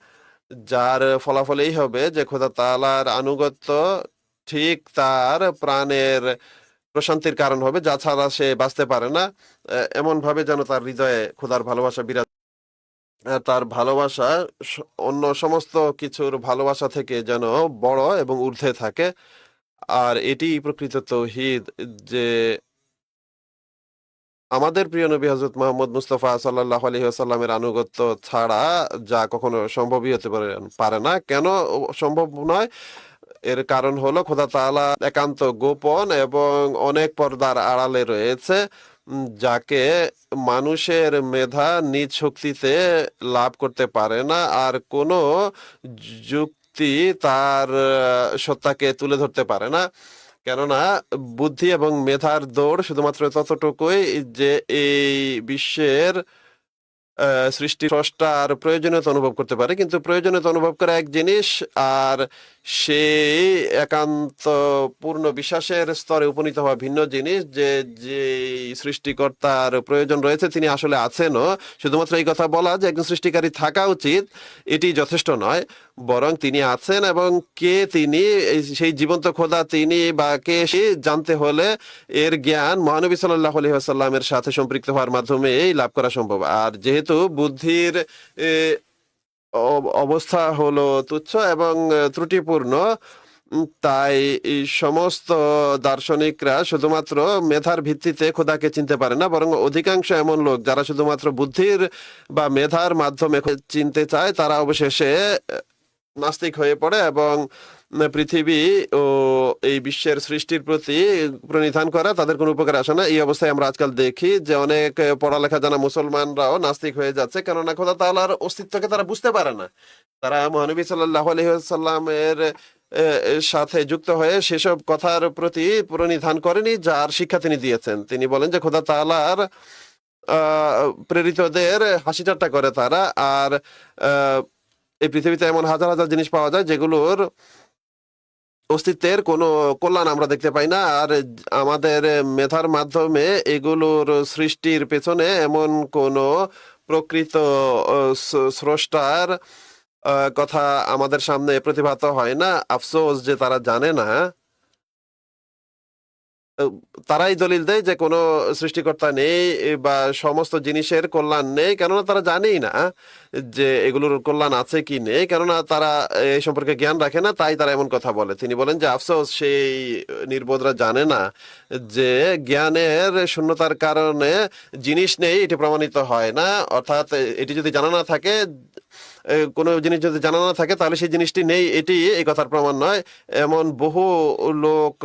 যার ফলাফল এই হবে যে খোদা তাআলার আনুগত্য ঠিক তার প্রাণের প্রশান্তির কারণ হবে, যা ছাড়া সে বাঁচতে পারে না। এমন ভাবে যেন তার হৃদয়ে খোদার ভালোবাসা বিরাজ, তার ভালোবাসা অন্য সমস্ত কিছুর ভালোবাসা থেকে যেন বড় এবং ঊর্ধ্বে থাকে। আর এটি প্রকৃত তৌহিদ যে আমাদের প্রিয় নবী হযরত মুহাম্মদ মুস্তাফা সাল্লাল্লাহু আলাইহি ওয়াসাল্লামের আনুগত্য ছাড়া যা কখনো সম্ভবই হতে পারে না। কেন সম্ভব নয়? এর কারণ হলো খোদা তাআলা একান্ত গোপন এবং অনেক পর্দার আড়ালে রয়েছে, যাকে মানুষের মেধা নিজ শক্তিতে লাভ করতে পারে না, আর কোনো যুক্তি তার সত্তাকে তুলে ধরতে পারে না। কেননা বুদ্ধি এবং মেধার দৌড় শুধুমাত্র ততটুকুই যে এই বিশ্বের সৃষ্টি স্রষ্টার প্রয়োজনীয়তা অনুভব করতে পারে, কিন্তু প্রয়োজনীয়তা অনুভব করা এক জিনিস, আর সেই একান্ত পূর্ণ বিশ্বাসের স্তরে উপনীত হওয়া ভিন্ন জিনিস। যে সৃষ্টিকর্তার প্রয়োজন রয়েছে তিনি আসলে আছেনও। শুধুমাত্র এই কথা বলা যে একজন সৃষ্টিকারী থাকা উচিত এটি যথেষ্ট নয়, বরং তিনি আছেন এবং কে তিনি, সেই জীবন্ত খোদা তিনি বা কে সে জানতে হলে এর জ্ঞান মহানবী সাল্লাল্লাহু আলাইহি ওয়াসাল্লামের সাথে সম্পৃক্ত হওয়ার মাধ্যমে লাভ করা সম্ভব। আর যেহেতু বুদ্ধির অবস্থা হলো তুচ্ছ এবং ত্রুটিপূর্ণ, তাই সমস্ত দার্শনিকরা শুধুমাত্র মেধার ভিত্তিতে খোদাকে চিনতে পারে না, বরং অধিকাংশ এমন লোক যারা শুধুমাত্র বুদ্ধির বা মেধার মাধ্যমে চিনতে চায় তারা অবশেষে নাস্তিক হয়ে পড়ে এবং পৃথিবী ও এই বিশ্বের সৃষ্টির প্রতি প্রণিধান করা তাদের কোনো উপকার আসে না। এই অবস্থায় আমরা আজকাল দেখি যে অনেক পড়ালেখা জানা মুসলমানরাও নাস্তিক হয়ে যাচ্ছে, কেননা খোদা তাআলার অস্তিত্বকে তারা বুঝতে পারে না। তারা মহানবী সাল্লাল্লাহু আলাইহি ওয়াসাল্লামের সাথে যুক্ত হয়ে সেসব কথার প্রতি প্রণিধান করেনি যার শিক্ষা তিনি দিয়েছেন। তিনি বলেন যে খোদা তাআলার প্রেরিতদের হাসি ঠাট্টা করে তারা। আর এই পৃথিবীতে এমন হাজার হাজার জিনিস পাওয়া যায় যেগুলোর অস্তিত্বের কোনো কল্যাণ আমরা দেখতে পাই না। আর আমাদের মেধার মাধ্যমে এগুলোর সৃষ্টির পেছনে এমন কোনো প্রকৃত স্রষ্টার কথা আমাদের সামনে প্রতিভাত হয় না। আফসোস যে তারা জানে না। তারাই দলিল দেয় যে কোনো সৃষ্টিকর্তা নেই বা সমস্ত জিনিসের কল্যাণ নেই, কেননা তারা জানেই না যে এগুলোর কল্যাণ আছে কি নেই, কেননা তারা এই সম্পর্কে জ্ঞান রাখে না, তাই তারা এমন কথা বলে। তিনি বলেন যে আফসোস সেই নির্বোধরা জানে না যে জ্ঞানের শূন্যতার কারণে জিনিস নেই এটি প্রমাণিত হয় না। অর্থাৎ এটি যদি জানা না থাকে, কোনো জিনিস যদি জানা না থাকে, তাহলে সেই জিনিসটি নেই এটি এই কথার প্রমাণ নয়। এমন বহু লোক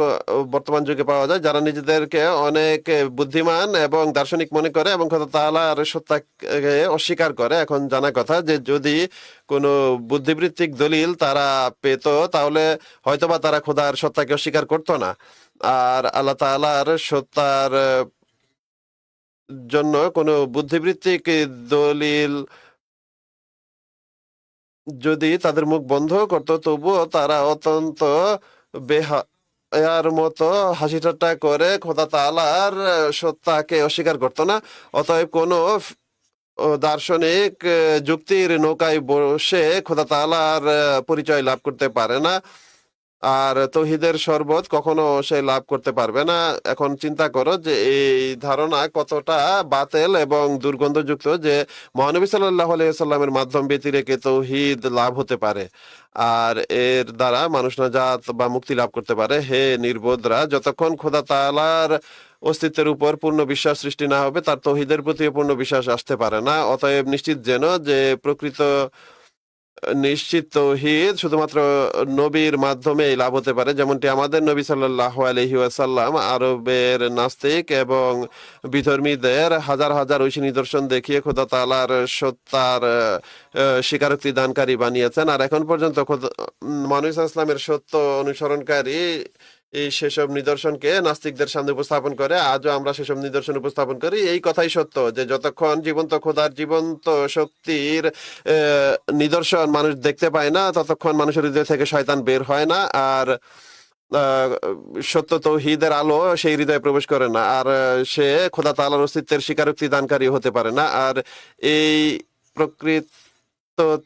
বর্তমান যুগে পাওয়া যায় যারা নিজেদেরকে অনেক বুদ্ধিমান এবং দার্শনিক মনে করে এবং খোদা তাআলার সত্তাকে অস্বীকার করে। এখন জানা কথা যে যদি কোনো বুদ্ধিবৃত্তিক দলিল তারা পেত, তাহলে হয়তোবা তারা খোদার সত্তাকে অস্বীকার করতো না। আর আল্লাহ তাআলার সত্তার জন্য কোনো বুদ্ধিবৃত্তিক দলিল যদি তাদের মুখ বন্ধ করতো, তবুও তারা অত্যন্ত বেহায়ার মতো হাসি ঠাট্টা করে খোদা তাআলার সত্তাকে অস্বীকার করতো না। অতএব কোনো দার্শনিক যুক্তির নৌকায় বসে খোদা তাআলার পরিচয় লাভ করতে পারে না, আর তৌহিদের শরবত কখনো সে লাভ করতে পারবে না। এখন চিন্তা করো যে এই ধারণা কতটা বাতেল এবং দুর্গন্ধযুক্ত যে মহানবী সাল্লাল্লাহু আলাইহি ওয়াসাল্লামের মাধ্যম ব্যতিরেকে তৌহিদ লাভ হতে পারে আর এর দ্বারা মানুষ নাজাত বা মুক্তি লাভ করতে পারে। হে নির্বোধরা, যতক্ষণ খোদা তাআলার অস্তিত্বের উপর পূর্ণ বিশ্বাস সৃষ্টি না হবে, তার তৌহিদের প্রতি পূর্ণ বিশ্বাস আসতে পারে না। অতএব নিশ্চিত যেন যে নিশ্চিত তৌহিদ শুধুমাত্র নবীর মাধ্যমে লাভ হতে পারে, যেমনটি আমাদের নবী সাল্লাল্লাহু আলাইহি ওয়াসাল্লাম আরবের নাস্তিক এবং বিধর্মীদের হাজার হাজার ঐশী নিদর্শন দেখিয়ে খোদা তাআলার সত্তার স্বীকারোক্তি দানকারী বানিয়েছেন। আর এখন পর্যন্ত মহানবী সাল্লাল্লাহু আলাইহি ওয়াসাল্লামের সত্য অনুসরণকারী এই সেসব নিদর্শনকে নাস্তিকদের সামনে উপস্থাপন করে। আজও আমরা সেসব নিদর্শন উপস্থাপন করি। এই কথাই সত্য যে যতক্ষণ জীবন্ত খোদার জীবন্ত শক্তির নিদর্শন মানুষ দেখতে পায় না, ততক্ষণ মানুষের হৃদয় থেকে শয়তান বের হয় না, আর সত্য তৌহিদের আলো সেই হৃদয়ে প্রবেশ করে না, আর সে খোদা তাআলার অস্তিত্বের স্বীকারোক্তি দানকারী হতে পারে না। আর এই প্রকৃত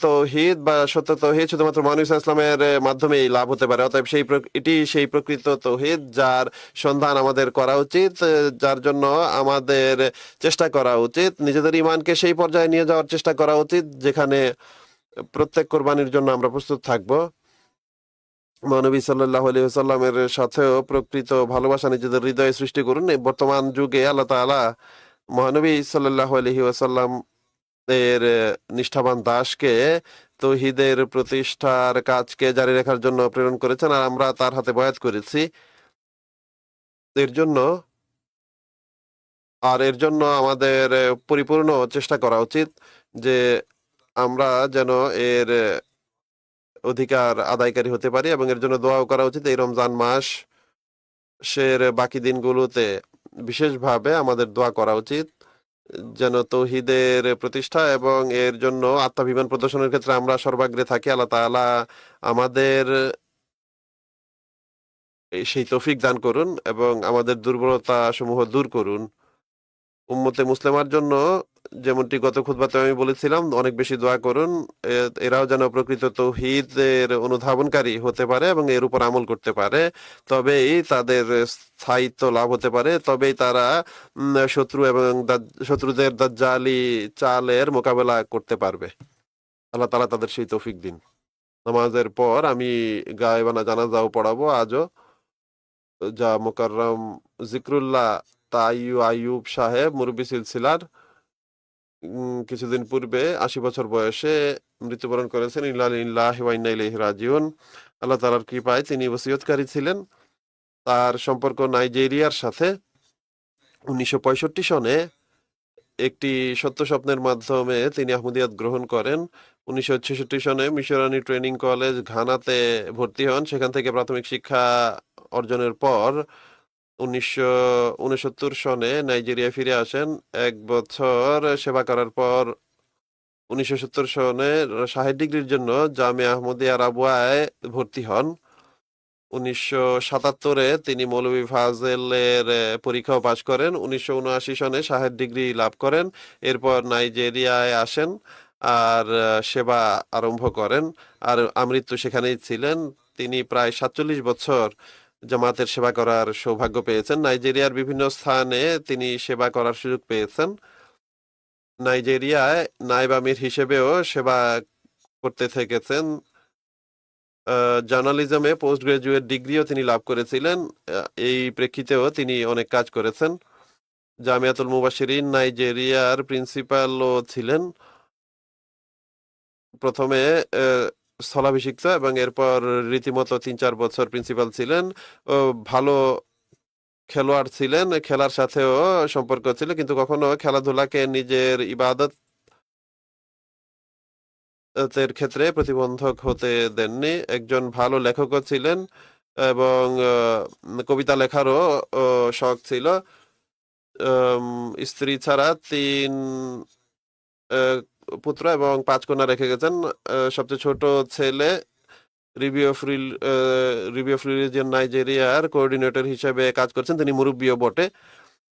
তৌহিদ বা সত্য তৌহিদ শুধুমাত্র মহানবী সাল্লাল্লাহু আলাইহি ওয়াসাল্লামের মাধ্যমেই লাভ হতে পারে। অতএব এটি সেই প্রকৃত তৌহিদ যার সন্ধান আমাদের করা উচিত, যার জন্য আমাদের চেষ্টা করা উচিত। নিজেদের ঈমানকে সেই পর্যায়ে নিয়ে যাওয়ার চেষ্টা করা উচিত যেখানে প্রত্যেক কোরবানির জন্য আমরা প্রস্তুত থাকব। মহানবী সাল্লাল্লাহু আলাইহি ওয়াসাল্লামের সাথেও প্রকৃত ভালোবাসা নিজেদের হৃদয়ে সৃষ্টি করুন। এই বর্তমান যুগে আল্লাহ তাআলা মহানবী সাল্লাল্লাহু আলাইহি ওয়াসাল্লাম এর নিষ্ঠাবান দাসকে তৌহিদের প্রতিষ্ঠার কাজকে জারি রাখার জন্য প্রেরণ করেছেন, আর আমরা তার হাতে বয়াত করেছি। এর জন্য আমাদের পরিপূর্ণ চেষ্টা করা উচিত যে আমরা যেন এর অধিকার আদায়কারী হতে পারি, এবং এর জন্য দোয়াও করা উচিত। এই রমজান মাসের বাকি দিনগুলোতে বিশেষভাবে আমাদের দোয়া করা উচিত যেন তৌহিদের প্রতিষ্ঠা এবং এর জন্য আত্মাভিমান প্রদর্শনের ক্ষেত্রে আমরা সর্বাগ্রে থাকি। আল্লাহ তাআলা আমাদের সেই তৌফিক দান করুন এবং আমাদের দুর্বলতা সমূহ দূর করুন। উম্মতে মুসলিমার জন্য যেমনটি গত খুতবাতে আমি বলেছিলাম, অনেক বেশি দোয়া করুন। এরাও যেন প্রকৃত তৌহিদের অনুধাবনকারী হতে পারে এবং এর উপর আমল করতে পারে, তবেই তাদের স্থায়িত্ব লাভ হতে পারে, তবেই তারা শত্রুদের দাজ্জালি চালের মোকাবেলা করতে পারবে। আল্লাহ তাআলা তাদের সেই তৌফিক দিন। নামাজের পর আমি গায়েবানা জানাজাও পড়াবো আজও, যা মোকাররম জিকরুল্লাহ তাইয়ু আইয়ুব সাহেব মুরব্বী সিলসিলার কিছুদিন পূর্বে 80 বছর বয়সে মৃত্যুবরণ করেছেন। ইন্না লিল্লাহি ওয়া ইন্না ইলাইহি রাজিউন। আল্লাহ তাআলার কৃপায় তিনি ওসিয়তকারী ছিলেন। তার সম্পর্ক নাইজেরিয়ার সাথে 1965 সনে একটি সত্য স্বপ্নের মাধ্যমে তিনি আহমদিয়াত গ্রহণ করেন। 1966 সনে মিশনারি ট্রেনিং কলেজ ঘানাতে ভর্তি হন। সেখান থেকে প্রাথমিক শিক্ষা অর্জনের পর 1969 সনে নাইজেরিয়া ফিরে আসেন। 1 বছর সেবা করার পর 1970 সনে 60 ডিগ্রির জন্য জামিয়া আহমদিয়া রাবওয়ায় ভর্তি হন। 1977 তিনি মৌলভী ফাজেলের পরীক্ষাও পাশ করেন। 1979 সনে 60 ডিগ্রি লাভ করেন। এরপর নাইজেরিয়ায় আসেন আর সেবা আরম্ভ করেন। আর আমৃত্যু সেখানেই ছিলেন। তিনি প্রায় 47 বছর জামাতের সেবা করার সৌভাগ্য পেয়েছেন। নাইজেরিয়ার বিভিন্ন স্থানে তিনি সেবা করার সুযোগ পেয়েছেন। নাইজেরিয়ায় নায়েব আমির হিসেবেও সেবা করতে থেকেছেন। জার্নালিজমে পোস্ট গ্রাজুয়েট ডিগ্রিও তিনি লাভ করেছিলেন। এই প্রেক্ষিতেও তিনি অনেক কাজ করেছেন। জামিয়াতুল মুবাশশিরিন নাইজেরিয়ার প্রিন্সিপালও ছিলেন। প্রথমে স্থলাভিষিক্ত এবং এরপর রীতিমতো 3-4 বছর প্রিন্সিপাল ছিলেন। ভালো খেলোয়াড় ছিলেন, খেলার সাথেও সম্পর্ক ছিল, কিন্তু কখনো খেলাধুলাকে নিজের ইবাদত এর ক্ষেত্রে প্রতিবন্ধক হতে দেননি। একজন ভালো লেখকও ছিলেন এবং কবিতা লেখারও শখ ছিল। স্ত্রী ছাড়া 3 পুত্র এবং 5 কন্যা রেখে গেছেন। সবচেয়ে ছোট ছেলে রিভিউ অফ রিলিজিয়ন নাইজেরিয়ার কোঅর্ডিনেটর হিসেবে কাজ করছেন। তিনি মুরব্বিও বটে।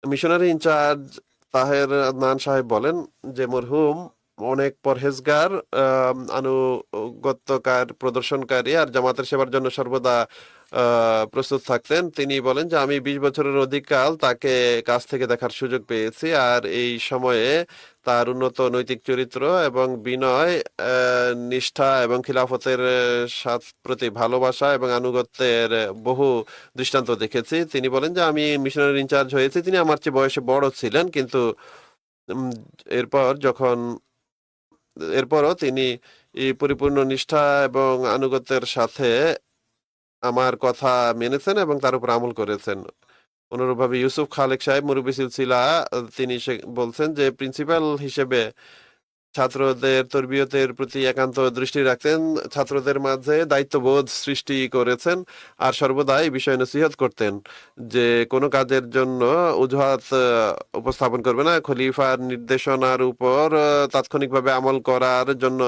মিশনারি ইনচার্জ তাহের আদনান সাহেব বলেন যে মরহুম অনেক পরহেজগার, আনুগত্যকার প্রদর্শনকারী আর জামাতের সেবার জন্য সর্বদা প্রস্তুত থাকতেন। তিনি বলেন যে আমি 20 বছরের অধিক কাল তাকে কাছ থেকে দেখার সুযোগ পেয়েছি, আর এই সময়ে তার উন্নত নৈতিক চরিত্র এবং বিনয়, নিষ্ঠা এবং খিলাফতের প্রতি ভালোবাসা এবং আনুগত্যের বহু দৃষ্টান্ত দেখেছি। তিনি বলেন যে আমি মিশনারি ইনচার্জ হয়েছি, তিনি আমার চেয়ে বয়সে বড় ছিলেন, কিন্তু এরপরও তিনি এই পরিপূর্ণ নিষ্ঠা এবং আনুগত্যের সাথে আমার কথা মেনেছেন এবং তার উপর আমল করেছেন। অনুরূপভাবে ইউসুফ খালেক সাহেব মুরব্বি সিলসিলা, তিনি বলছেন যে প্রিন্সিপাল হিসেবে ছাত্রদের তরবিয়তের প্রতি একান্ত দৃষ্টি রাখতেন, ছাত্রদের মাঝে দায়িত্ববোধ সৃষ্টি করেছেন আর সর্বদা এই বিষয়ে নসিহত করতেন যে কোনো কাজের জন্য অজুহাত উপস্থাপন করবে না, খলিফার নির্দেশনার উপর তাৎক্ষণিকভাবে আমল করার জন্য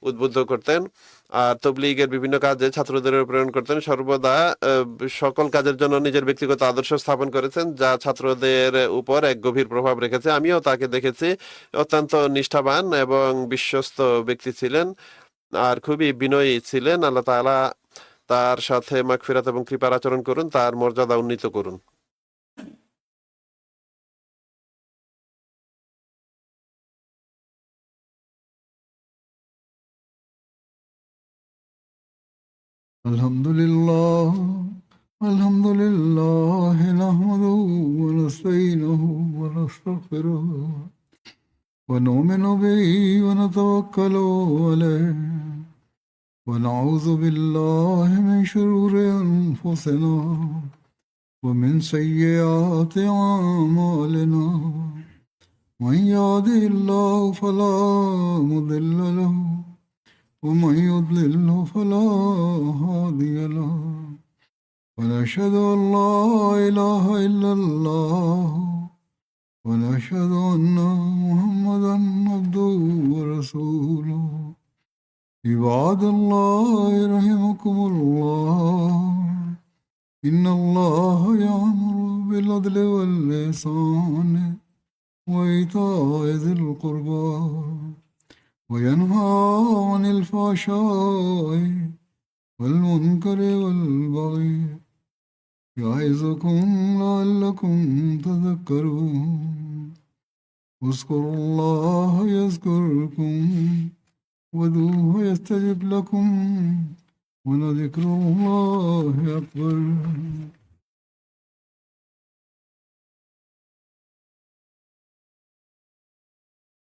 উদ্বুদ্ধ করতেন। আর তবলিগের বিভিন্ন কাজে ছাত্রদের প্রেরণ করতেন। সর্বদা সকল কাজের জন্য নিজের ব্যক্তিগত আদর্শ স্থাপন করেছেন, যা ছাত্রদের উপর এক গভীর প্রভাব রেখেছে। আমিও তাকে দেখেছি। অত্যন্ত নিষ্ঠাবান এবং বিশ্বস্ত ব্যক্তি ছিলেন আর খুবই বিনয়ী ছিলেন। আল্লাহ তাআলা তার সাথে মাগফিরাত এবং কৃপার আচরণ করুন, তার মর্যাদা উন্নীত করুন। Alhamdulillah, alhamdulillah, nahmaduhu wa nasta'inuhu wa nastaghfiruh wa nu'minu bihi wa natawakkalu alayhi wa na'udhu billahi min shururi anfusina wa min sayyiati a'malina. Man yahdihillahu fala mudilla lahu ومن يضلله فلا هادي له ونشهد أن لا إله إلا الله ونشهد أن محمدا عبده ورسوله. عباد الله رحمكم الله، إن الله يأمر بالعدل والإحسان وإيتاء ذي القربى وينهى عن الفحشاء والمنكر والبغي يعظكم لعلكم تذكرون. اذكروا الله يذكركم وادعوه يستجب لكم ولذكر الله أكبر.